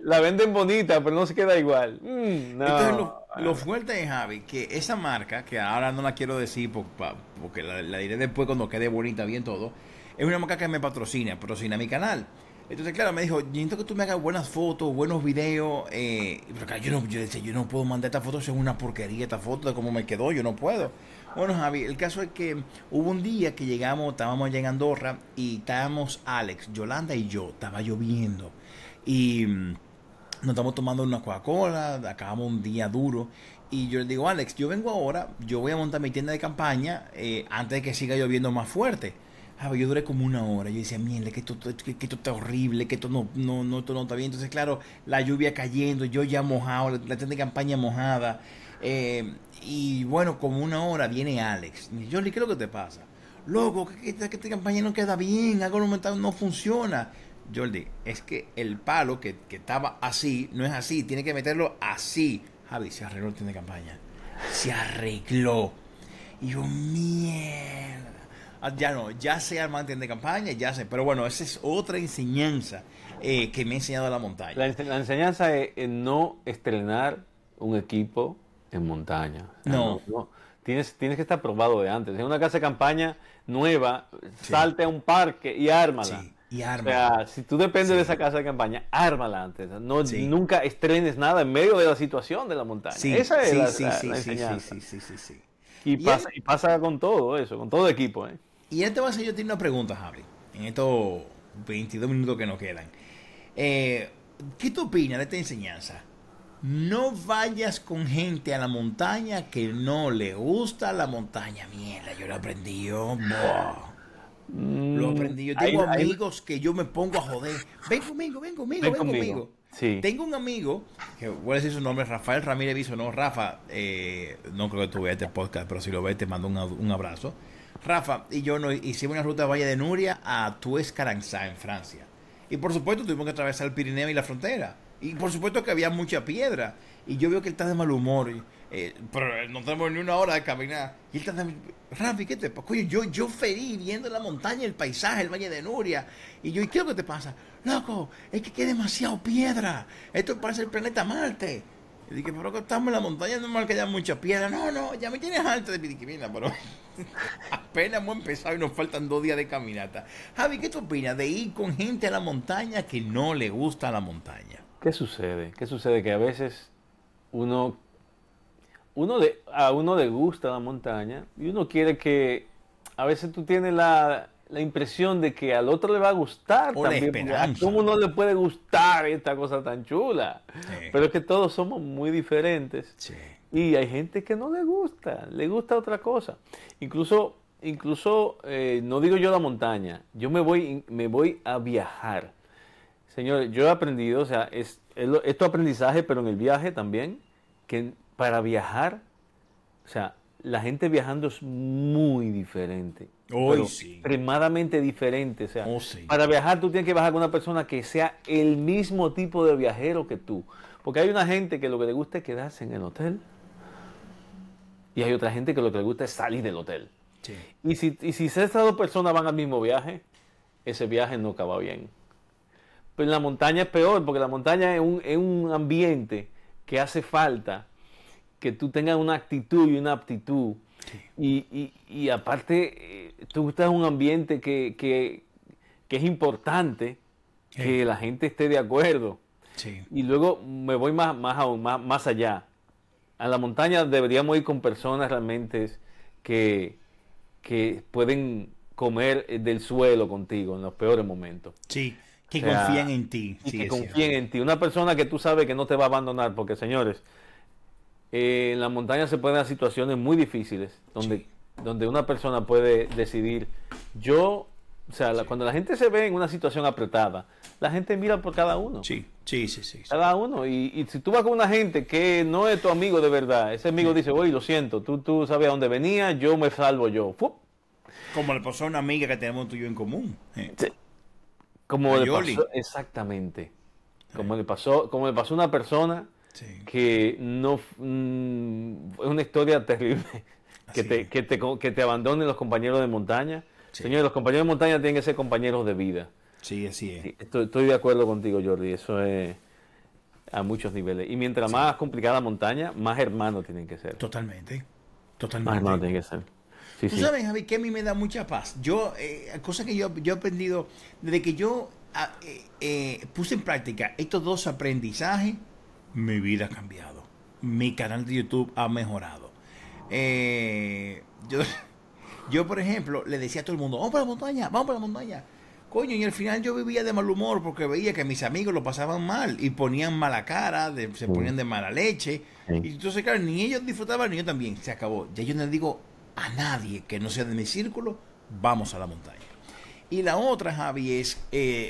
La venden bonita, pero no se queda igual. No. Entonces, lo fuerte es, Javi, que esa marca, que ahora no la quiero decir porque la diré después cuando quede bonita, bien todo, es una marca que me patrocina mi canal. Entonces, claro, me dijo, necesito que tú me hagas buenas fotos, buenos videos. Pero claro, yo decía, yo no puedo mandar esta foto, es una porquería esta foto de cómo me quedó, yo no puedo. Bueno, Javi, el caso es que hubo un día que estábamos allá en Andorra y estábamos Alex, Yolanda y yo, estaba lloviendo. Y nos estamos tomando una Coca-Cola, acabamos un día duro. Y yo le digo, Alex, yo vengo ahora, yo voy a montar mi tienda de campaña antes de que siga lloviendo más fuerte. Yo duré como una hora. Yo decía, mierda, que esto está horrible, que esto no está bien. Entonces, claro, la lluvia cayendo, yo ya mojado, la tienda de campaña mojada. Y bueno, como una hora viene Alex. Y yo le digo, ¿qué es lo que te pasa? Loco, que esta campaña no queda bien, algo no funciona. Jordi, es que el palo que estaba así, no es así, tiene que meterlo así. Javi, se arregló el tienda de campaña. Se arregló. Y yo, mierda. Ya sé armar tienda de campaña, ya sé. Pero bueno, esa es otra enseñanza que me ha enseñado la montaña. La enseñanza es no estrenar un equipo en montaña. No. Tienes que estar probado de antes. En una casa de campaña nueva, salte a un parque y ármala. Sí, y ármala. O sea, si tú dependes de esa casa de campaña, ármala antes. Nunca estrenes nada en medio de la situación de la montaña. Esa es la enseñanza. Sí. Y pasa con todo eso, con todo equipo. Y en este base yo tengo una pregunta, Javi, en estos 22 minutos que nos quedan. ¿Qué tú opinas de esta enseñanza? No vayas con gente a la montaña que no le gusta la montaña. Mierda, yo lo aprendí yo. Lo aprendí yo. Tengo amigos que yo me pongo a joder. Ven conmigo. Sí. Tengo un amigo, que voy a decir su nombre, Rafael Ramírez Viso, no, Rafa, no creo que tú veas este podcast, pero si lo ves te mando un abrazo. Rafa y yo nos hicimos una ruta de Valle de Nuria a Tuescaranzá, en Francia. Y por supuesto tuvimos que atravesar el Pirineo y la frontera. Y por supuesto que había mucha piedra. Y yo veo que él está de mal humor. Pero no tenemos ni una hora de caminar. Y él está de... Rafi, ¿qué te pasa? Coño, yo feliz viendo la montaña, el paisaje, el Valle de Nuria. Y yo, ¿y qué es lo que te pasa? Loco, es que hay demasiado piedra. Esto parece el planeta Marte. Y dije, pero que estamos en la montaña, no es normal que haya mucha piedra. No, ya me tienes alto de pidiquimina, pero apenas hemos empezado y nos faltan 2 días de caminata. Javi, ¿qué tú opinas de ir con gente a la montaña que no le gusta la montaña? ¿Qué sucede? Que a veces a uno le gusta la montaña y uno quiere que... A veces tú tienes la impresión de que al otro le va a gustar o también. ¿Cómo no le puede gustar esta cosa tan chula? Sí. Pero es que todos somos muy diferentes. Sí. Y hay gente que no le gusta otra cosa. Incluso, no digo yo la montaña, yo me voy a viajar. Señores, yo he aprendido, o sea, esto aprendizaje, pero en el viaje también, que para viajar, o sea, la gente viajando es muy diferente. Pero Sí. extremadamente diferente. O sea, Sí. para viajar tú tienes que viajar con una persona que sea el mismo tipo de viajero que tú. Porque hay una gente que lo que le gusta es quedarse en el hotel. Y hay otra gente que lo que le gusta es salir del hotel. Sí. Y si esas dos personas van al mismo viaje, ese viaje no acaba bien. Pero en la montaña es peor, porque la montaña es un ambiente que hace falta que tú tengas una actitud y una aptitud. Sí. Y aparte, tú estás en un ambiente que es importante que la gente esté de acuerdo. Sí. Y luego me voy más allá. A la montaña deberíamos ir con personas realmente que pueden comer del suelo contigo en los peores momentos. Sí, que O sea, confían en ti. Y Sí, que es confíen cierto. en ti. Una persona que tú sabes que no te va a abandonar, porque señores, en la montaña se pueden dar situaciones muy difíciles donde una persona puede decidir, cuando la gente se ve en una situación apretada, la gente mira por cada uno. Sí. Cada uno. Y si tú vas con una gente que no es tu amigo de verdad, ese amigo dice, oye, lo siento, tú sabes a dónde venía, yo me salvo yo. ¡Fup! Como le pasó a una amiga que tenemos tú y yo en común. Sí. Como A le Yoli. pasó, exactamente. Como le pasó a una persona que no es una historia terrible. Que te abandonen los compañeros de montaña. Sí. Señores, los compañeros de montaña tienen que ser compañeros de vida. Sí, así es. Sí, estoy de acuerdo contigo, Jordi. Eso es a muchos niveles. Y mientras más complicada la montaña, más hermanos tienen que ser. Totalmente. Más hermanos tienen que ser. Sí, Tú sí. sabes, Javi, que a mí me da mucha paz. Cosa que yo he aprendido desde que yo puse en práctica estos dos aprendizajes, mi vida ha cambiado. Mi canal de YouTube ha mejorado. Yo, yo, por ejemplo, le decía a todo el mundo, vamos para la montaña, vamos para la montaña. Coño, y al final yo vivía de mal humor porque veía que mis amigos lo pasaban mal y ponían mala cara, se ponían de mala leche. Sí. Y entonces, claro, ni ellos disfrutaban ni yo también. Se acabó. Ya yo no le digo a nadie que no sea de mi círculo, vamos a la montaña. Y la otra, Javi, es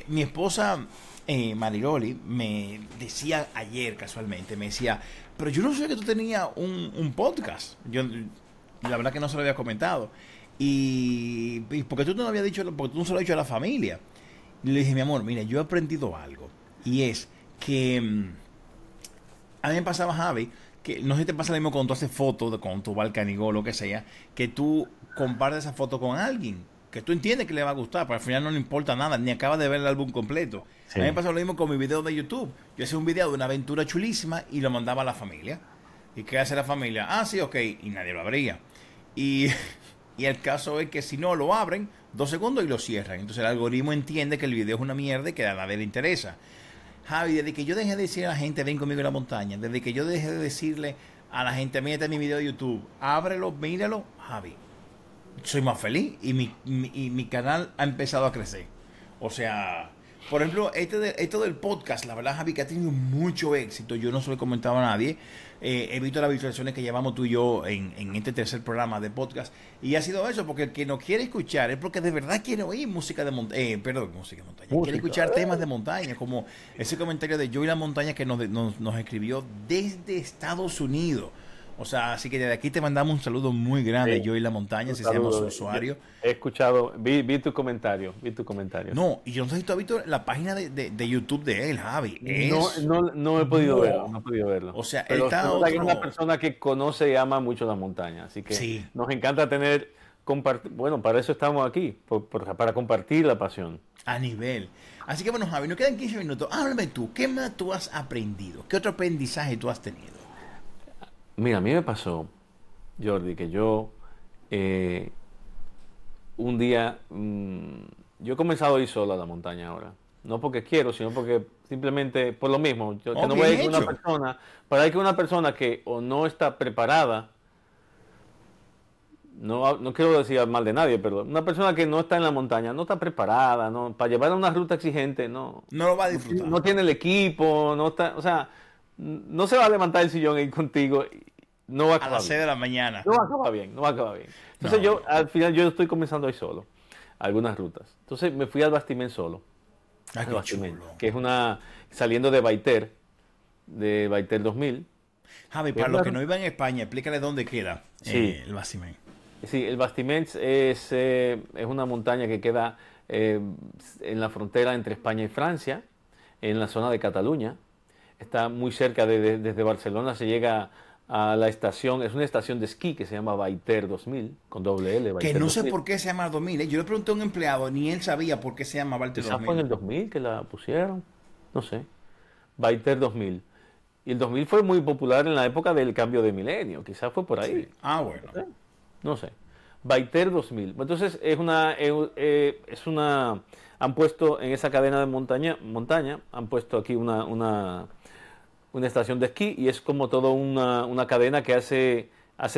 mi esposa Mariloli me decía ayer casualmente, me decía, pero yo no sé que tú tenías un podcast. Yo la verdad que no se lo había comentado. Y porque tú no lo habías dicho, porque tú no se lo has dicho a la familia. Y le dije, mi amor, mira, yo he aprendido algo. Y es que a mí me pasaba, Javi, que no sé si te pasa lo mismo cuando tú haces fotos con tu balcanigol o lo que sea, que tú compartes esa foto con alguien que tú entiendes que le va a gustar, pero al final no le importa nada, ni acaba de ver el álbum completo. Sí. A mí me pasa lo mismo con mi video de YouTube. Yo hacía un video de una aventura chulísima y lo mandaba a la familia. ¿Y qué hace la familia? Ah, sí, ok. Y nadie lo abría. Y el caso es que si no lo abren, 2 segundos y lo cierran. Entonces el algoritmo entiende que el video es una mierda y que a nadie le interesa. Javi, desde que yo dejé de decir a la gente, ven conmigo a la montaña, desde que yo dejé de decirle a la gente, mira, este es mi video de YouTube, ábrelo, míralo, Javi, soy más feliz y mi canal ha empezado a crecer. O sea, por ejemplo, esto del podcast, la verdad, Javi, que ha tenido mucho éxito. Yo no se lo he comentado a nadie. He visto las visualizaciones que llevamos tú y yo en este tercer programa de podcast. Y ha sido eso, porque el que nos quiere escuchar es porque de verdad quiere oír música de montaña. Música de montaña. Quiere escuchar temas de montaña, como ese comentario de Joy La Montaña que nos escribió desde Estados Unidos. O sea, así que desde aquí te mandamos un saludo muy grande, Sí. Joy La Montaña, si se Saludos. llama su usuario. He escuchado, vi tu comentario, No, y yo no sé si tú has visto la página de YouTube de él, Javi. No he podido verlo, no he podido verlo. O sea, pero él está es otro... una persona que conoce y ama mucho las montañas, así que Sí. nos encanta bueno, para eso estamos aquí, para compartir la pasión. A nivel. Así que bueno, Javi, nos quedan 15 minutos. Háblame tú, ¿qué más tú has aprendido? ¿Qué otro aprendizaje tú has tenido? Mira, a mí me pasó, Jordi, que yo un día, yo he comenzado a ir solo a la montaña ahora. No porque quiero, sino porque simplemente por lo mismo. Yo que no voy a ir con una persona, para ir con una persona que o no está preparada, no quiero decir mal de nadie, pero una persona que no está en la montaña, no está preparada, para llevar una ruta exigente, no lo va a disfrutar. No tiene el equipo, no está, o sea, no se va a levantar el sillón ahí contigo no va a a acabar las 6 bien. de la mañana. No va a acabar bien, no va a acabar bien. Entonces No. al final yo estoy comenzando ahí solo, algunas rutas. Entonces me fui al Bastiment solo. Ay, Al qué Bastiment, chulo. que es saliendo de Baiter 2000. Javi, Que para es los una que no vivan en España, explícale dónde queda Sí. el Bastiment. Sí, el Bastiment es una montaña que queda en la frontera entre España y Francia, en la zona de Cataluña. Está muy cerca desde Barcelona, se llega a la estación, es una estación de esquí que se llama Baiter 2000, con doble L, Que Baiter no sé 2000. por qué se llama 2000. Yo le pregunté a un empleado, ni él sabía por qué se llama Baiter Quizás fue en 2000. el 2000 que la pusieron, no sé. Baiter 2000. Y el 2000 fue muy popular en la época del cambio de milenio, quizás fue por ahí. Sí. Ah, bueno. No sé. Baiter 2000. Entonces han puesto en esa cadena de montaña, han puesto aquí una estación de esquí y es como toda una cadena que hace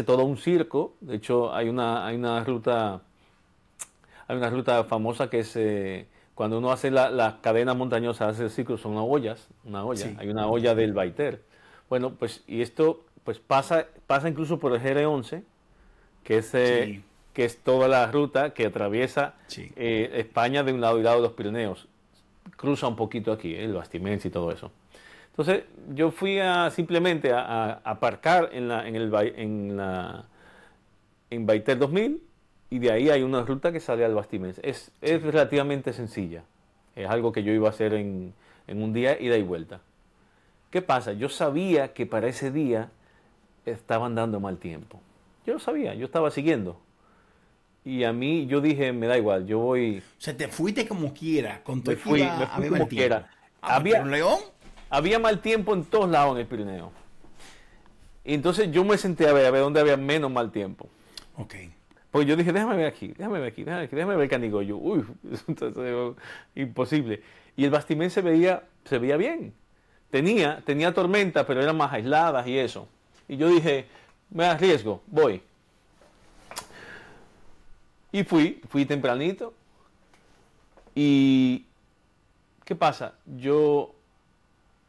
todo un circo. De hecho, hay una ruta famosa que es cuando uno hace la cadena montañosa, hace el ciclo, son una olla. Sí. Hay una olla del Baiter. Bueno, pues y esto pues pasa incluso por el GR11, Sí. que es toda la ruta que atraviesa Sí. España de un lado y lado de los Pirineos. Cruza un poquito aquí, el Bastiments y todo eso. Entonces, yo fui simplemente a aparcar en Baiter 2000 y de ahí hay una ruta que sale al Bastiments. Es relativamente sencilla. Es algo que yo iba a hacer en un día, ida y vuelta. ¿Qué pasa? Yo sabía que para ese día estaban dando mal tiempo. Yo lo sabía, yo estaba siguiendo. Y a mí, yo dije, me da igual, yo voy... O sea, te fuiste como quiera, con todo Me fui como mal tiempo. quiera. ¿Pero un león? Había mal tiempo en todos lados en el Pirineo. Y entonces yo me senté a ver dónde había menos mal tiempo. Ok. Porque yo dije, déjame ver el Canigollo. Uy, entonces, imposible. Y el Bastiment se veía bien. Tenía tormenta, pero eran más aisladas y eso. Y yo dije, me arriesgo, voy. Y fui tempranito. Y ¿qué pasa? Yo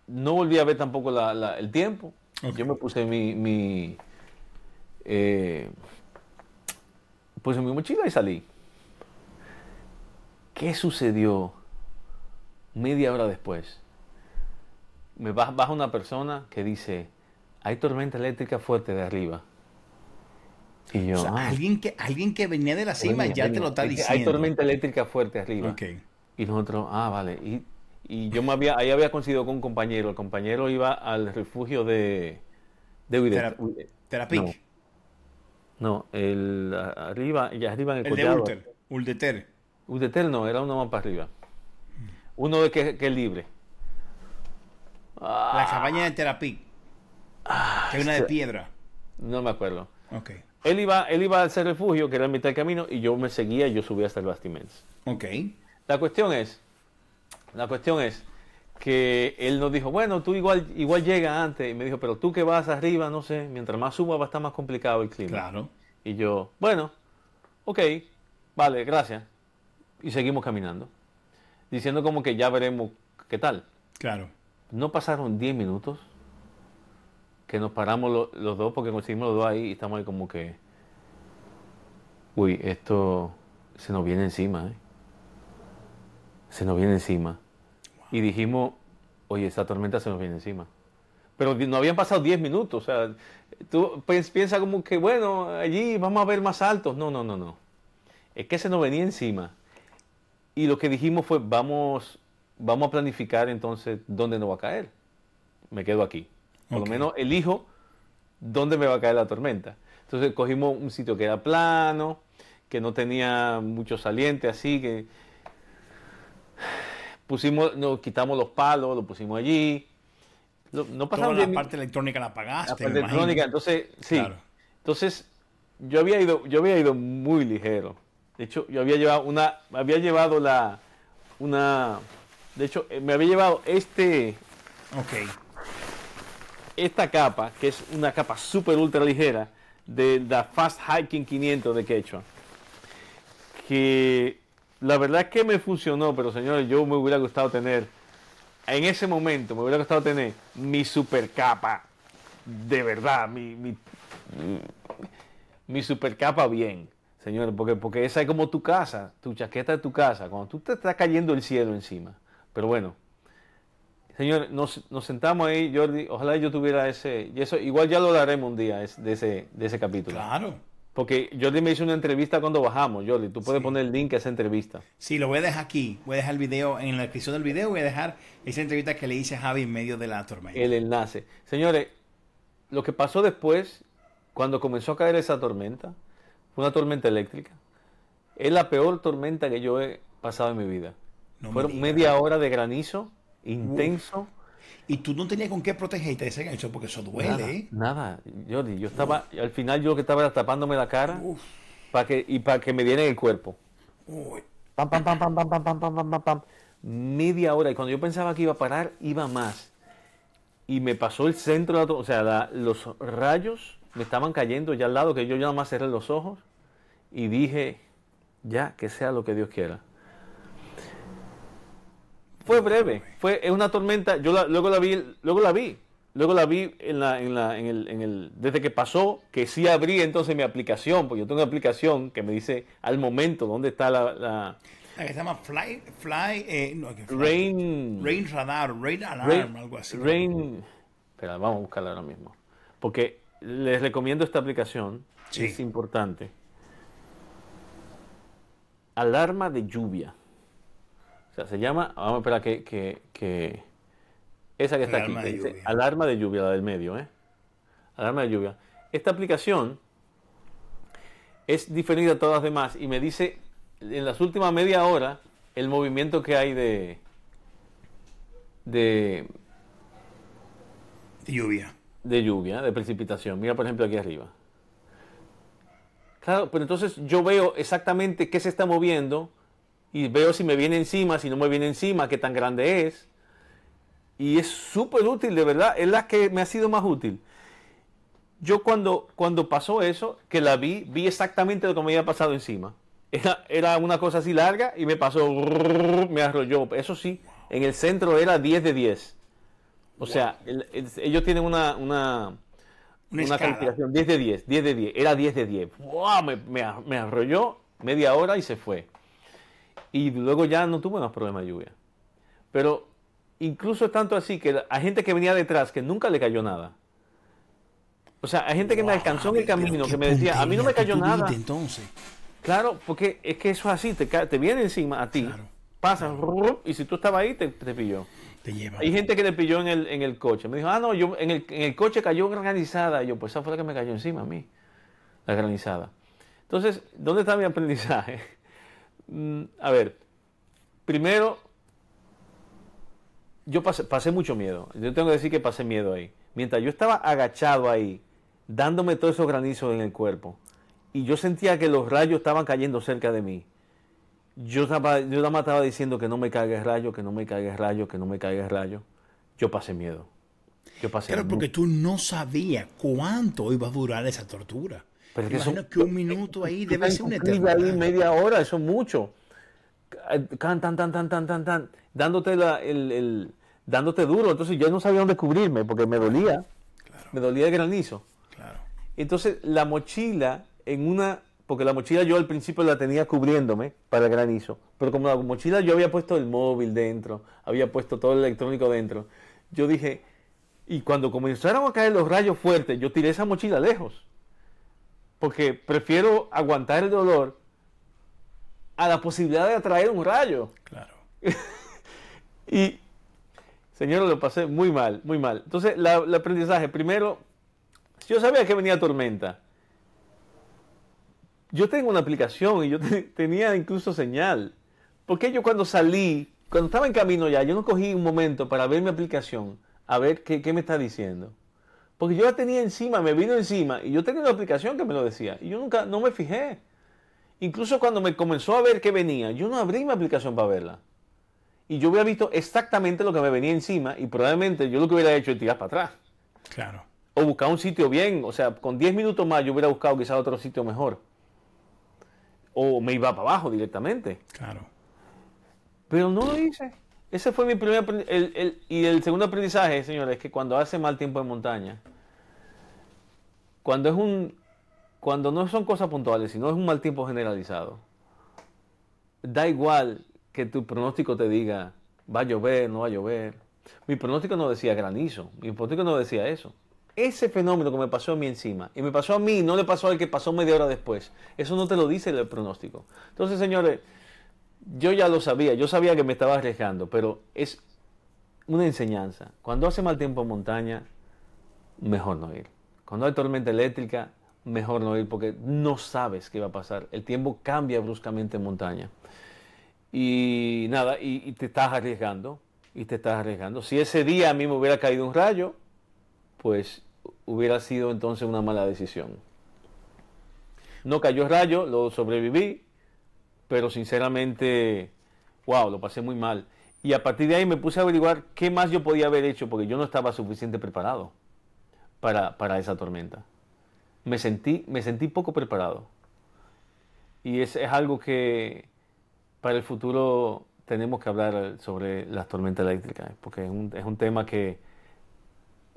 no volví a ver tampoco el tiempo. Ok. Yo me puse puse mi mochila y salí. ¿Qué sucedió media hora después? Me baja una persona que dice, hay tormenta eléctrica fuerte de arriba. Y yo, O sea, alguien que venía de la cima ya te lo está es que diciendo. hay tormenta eléctrica fuerte arriba. Ok. Y nosotros, vale. Y yo ahí había coincidido con un compañero. El compañero iba al refugio de Terapic. No, arriba en el El de collado. Uldeter. Udeter no, era uno más para arriba. Uno que es libre. La cabaña de Terapic. Que es una de piedra. No me acuerdo. Ok. Él iba a ese refugio, que era en mitad del camino, y yo me seguía y yo subí hasta el Bastiments. Ok. La cuestión es que él nos dijo, bueno, tú igual llega antes. Y me dijo, pero tú que vas arriba, no sé, mientras más suba va a estar más complicado el clima. Claro. Y yo, bueno, ok, vale, gracias. Y seguimos caminando. Diciendo como que ya veremos qué tal. Claro. No pasaron 10 minutos que nos paramos los dos, porque conseguimos los dos ahí y estamos ahí como que, uy, esto se nos viene encima, ¿eh? Se nos viene encima. Y dijimos, oye, esta tormenta se nos viene encima. Pero no habían pasado 10 minutos. O sea, tú piensas como que, bueno, allí vamos a ver más altos. No. Es que se nos venía encima. Y lo que dijimos fue, vamos a planificar entonces dónde nos va a caer. Me quedo aquí. Por Ok. lo menos elijo dónde me va a caer la tormenta. Entonces cogimos un sitio que era plano, que no tenía mucho saliente, así que nos quitamos los palos, lo pusimos allí. No Toda pasaron la 10 parte electrónica la apagaste, la parte me imagino. electrónica, entonces, sí. Claro. Entonces, yo había ido muy ligero. De hecho, yo había llevado de hecho, me había llevado Ok. esta capa, que es una capa súper ultra ligera, de la Fast Hiking 500 de Quechua. Que la verdad es que me funcionó, pero señores, yo me hubiera gustado tener, en ese momento, me hubiera gustado tener mi super capa, de verdad, mi super capa bien, señores, porque esa es como tu casa, tu chaqueta de tu casa, cuando tú te está cayendo el cielo encima. Pero bueno, señores, nos sentamos ahí, Jordi, ojalá yo tuviera ese, y eso igual ya lo hablaremos un día de ese capítulo. Claro. Porque Jordi me hizo una entrevista cuando bajamos, Jordi, tú puedes poner el link a esa entrevista. Sí, lo voy a dejar aquí. Voy a dejar el video, en la descripción del video voy a dejar esa entrevista que le hice a Javi en medio de la tormenta. El enlace. Señores, lo que pasó después, cuando comenzó a caer esa tormenta, fue una tormenta eléctrica. Es la peor tormenta que yo he pasado en mi vida. No Fueron me digas. media hora de granizo intenso. Y tú no tenías con qué protegerte de ese gancho porque eso duele, Nada, ¿eh? nada. Jordi, yo estaba, al final yo lo que estaba era tapándome la cara Uf. para que me diera en el cuerpo. Uy. Pam, pam, pam, pam, pam, pam, pam, pam, pam, pam, pam. Media hora. Y cuando yo pensaba que iba a parar, iba más. Y me pasó el centro, o sea, los rayos me estaban cayendo ya al lado, que yo ya nada más cerré los ojos y dije, ya, que sea lo que Dios quiera. Fue breve, es una tormenta, luego la vi desde que pasó, que sí abrí entonces mi aplicación, porque yo tengo una aplicación que me dice al momento dónde está La que se llama Rain Radar, Rain Alarm, algo así. Espera, vamos a buscarla ahora mismo, porque les recomiendo esta aplicación, Sí. es importante. Alarma de lluvia. O sea, se llama, vamos a esperar que esa que está aquí, Alarma que de dice lluvia. alarma de lluvia, la del medio, ¿eh? Alarma de lluvia. Esta aplicación es diferente a todas las demás y me dice en las últimas media hora el movimiento que hay de Lluvia. lluvia, de precipitación. Mira, por ejemplo, aquí arriba. Claro, pero entonces yo veo exactamente qué se está moviendo y veo si me viene encima, si no me viene encima, qué tan grande es. Y es súper útil, de verdad. Es la que me ha sido más útil. Yo cuando pasó eso, que la vi exactamente lo que me había pasado encima. Era una cosa así larga y me pasó, me arrolló. Eso sí, en el centro era 10 de 10. O sea, ellos tienen una escala. calificación 10 de 10, 10 de 10. Era 10 de 10. ¡Wow! Me arrolló media hora y se fue. Y luego ya no tuve más problemas de lluvia. Pero incluso tanto así que hay gente que venía detrás que nunca le cayó nada. O sea, hay gente que me alcanzó en el camino que me decía, a mí no me cayó nada. Entonces. Claro, porque es que eso es así, te viene encima a ti, Claro, pasa, y si tú estabas ahí, te pilló. Te lleva. Hay gente que le pilló en el coche. Me dijo, no, yo en el coche cayó granizada. Y yo, pues esa fue la que me cayó encima a mí, la granizada. Entonces, ¿dónde está mi aprendizaje? A ver, primero, yo pasé mucho miedo. Yo tengo que decir que pasé miedo ahí. Mientras yo estaba agachado ahí, dándome todos esos granizos en el cuerpo, y yo sentía que los rayos estaban cayendo cerca de mí, yo nada más estaba diciendo que no me caiga el rayo, que no me caiga el rayo, que no me caiga el rayo. Yo pasé miedo. Claro, porque tú no sabías cuánto iba a durar esa tortura. Pero es que Imagino que un minuto ahí debe ser una ahí eternidad. media hora, eso es mucho. Tan, dándote duro. Entonces yo no sabía dónde cubrirme porque me dolía. Claro. Me dolía el granizo. Claro. Entonces la mochila porque la mochila yo al principio la tenía cubriéndome para el granizo, pero como la mochila yo había puesto el móvil dentro, había puesto todo el electrónico dentro, yo dije, y cuando comenzaron a caer los rayos fuertes, yo tiré esa mochila lejos, porque prefiero aguantar el dolor a la posibilidad de atraer un rayo. Claro. Y, señor, lo pasé muy mal, muy mal. Entonces, el aprendizaje, primero, yo sabía que venía tormenta. Yo tengo una aplicación y yo tenía incluso señal. Porque yo cuando estaba en camino ya, yo no cogí un momento para ver mi aplicación, a ver qué me está diciendo. Porque yo la tenía encima, me vino encima, y yo tenía una aplicación que me lo decía. Y yo no me fijé. Incluso cuando me comenzó a ver que venía, yo no abrí mi aplicación para verla. Y yo hubiera visto exactamente lo que me venía encima, y probablemente yo lo que hubiera hecho es tirar para atrás. Claro. O buscar un sitio bien, o sea, con 10 minutos más yo hubiera buscado quizás otro sitio mejor. O me iba para abajo directamente. Claro. Pero no lo hice. Ese fue mi primer y el segundo aprendizaje, señores, es que cuando hace mal tiempo en montaña, cuando no son cosas puntuales, sino es un mal tiempo generalizado, da igual que tu pronóstico te diga, va a llover, no va a llover. Mi pronóstico no decía granizo, mi pronóstico no decía eso. Ese fenómeno que me pasó a mí encima, y me pasó a mí, no le pasó al que pasó media hora después, eso no te lo dice el pronóstico. Entonces, señores, yo ya lo sabía, yo sabía que me estaba arriesgando, pero es una enseñanza. Cuando hace mal tiempo en montaña, mejor no ir. Cuando hay tormenta eléctrica, mejor no ir porque no sabes qué va a pasar. El tiempo cambia bruscamente en montaña. Y nada, y te estás arriesgando, y te estás arriesgando. Si ese día a mí me hubiera caído un rayo, pues hubiera sido entonces una mala decisión. No cayó el rayo, lo sobreviví, pero sinceramente, wow, lo pasé muy mal. Y a partir de ahí me puse a averiguar qué más yo podía haber hecho porque yo no estaba suficiente preparado para esa tormenta. Me sentí poco preparado. Y es algo que para el futuro tenemos que hablar sobre las tormentas eléctricas, porque es un tema que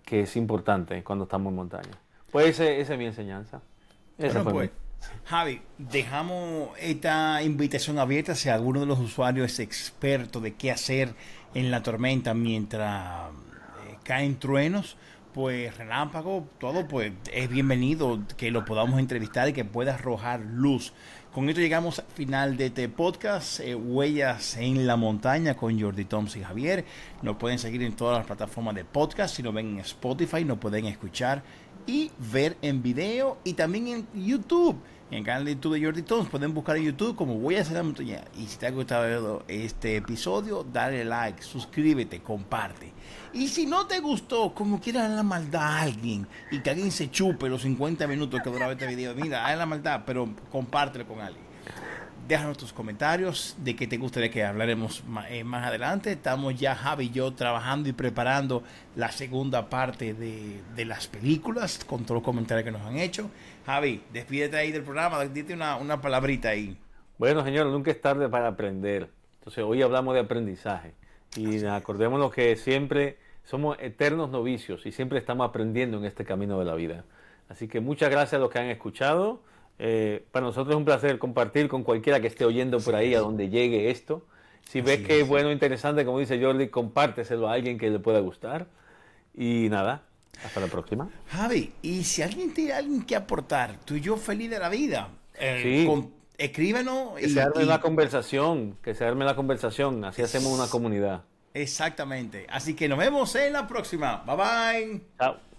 es importante cuando estamos en montaña. Pues esa es mi enseñanza. Esa Bueno, fue pues, Javi, dejamos esta invitación abierta si alguno de los usuarios es experto de qué hacer en la tormenta mientras caen truenos, pues relámpago, todo, pues es bienvenido que lo podamos entrevistar y que pueda arrojar luz. Con esto llegamos al final de este podcast, Huellas en la Montaña con Jordi Toms y Javier. Nos pueden seguir en todas las plataformas de podcast. Si nos ven en Spotify, nos pueden escuchar y ver en video y también en YouTube. En el canal de YouTube de Jordi Toms pueden buscar en YouTube como Huellas en la Montaña. Y si te ha gustado este episodio, dale like, suscríbete, comparte. Y si no te gustó, como quieras la maldad a alguien y que alguien se chupe los 50 minutos que duraba este video, mira, haz la maldad, pero compártelo con alguien. Déjanos tus comentarios de qué te gustaría que hablaremos más adelante. Estamos ya, Javi y yo, trabajando y preparando la segunda parte de las películas con todos los comentarios que nos han hecho. Javi, despídete ahí del programa, dite una palabrita ahí. Bueno, señor, nunca es tarde para aprender. Entonces, hoy hablamos de aprendizaje. Y acordémonos que siempre somos eternos novicios y siempre estamos aprendiendo en este camino de la vida. Así que muchas gracias a los que han escuchado. Para nosotros es un placer compartir con cualquiera que esté oyendo por ahí a donde llegue esto. Si ves que es bueno, interesante, como dice Jordi, compárteselo a alguien que le pueda gustar. Y nada, hasta la próxima. Javi, y si alguien tiene alguien que aportar, tú y yo feliz de la vida, Sí. escríbenos. Que se arme la conversación, así hacemos una comunidad. Exactamente. Así que nos vemos en la próxima. Bye bye. Chao.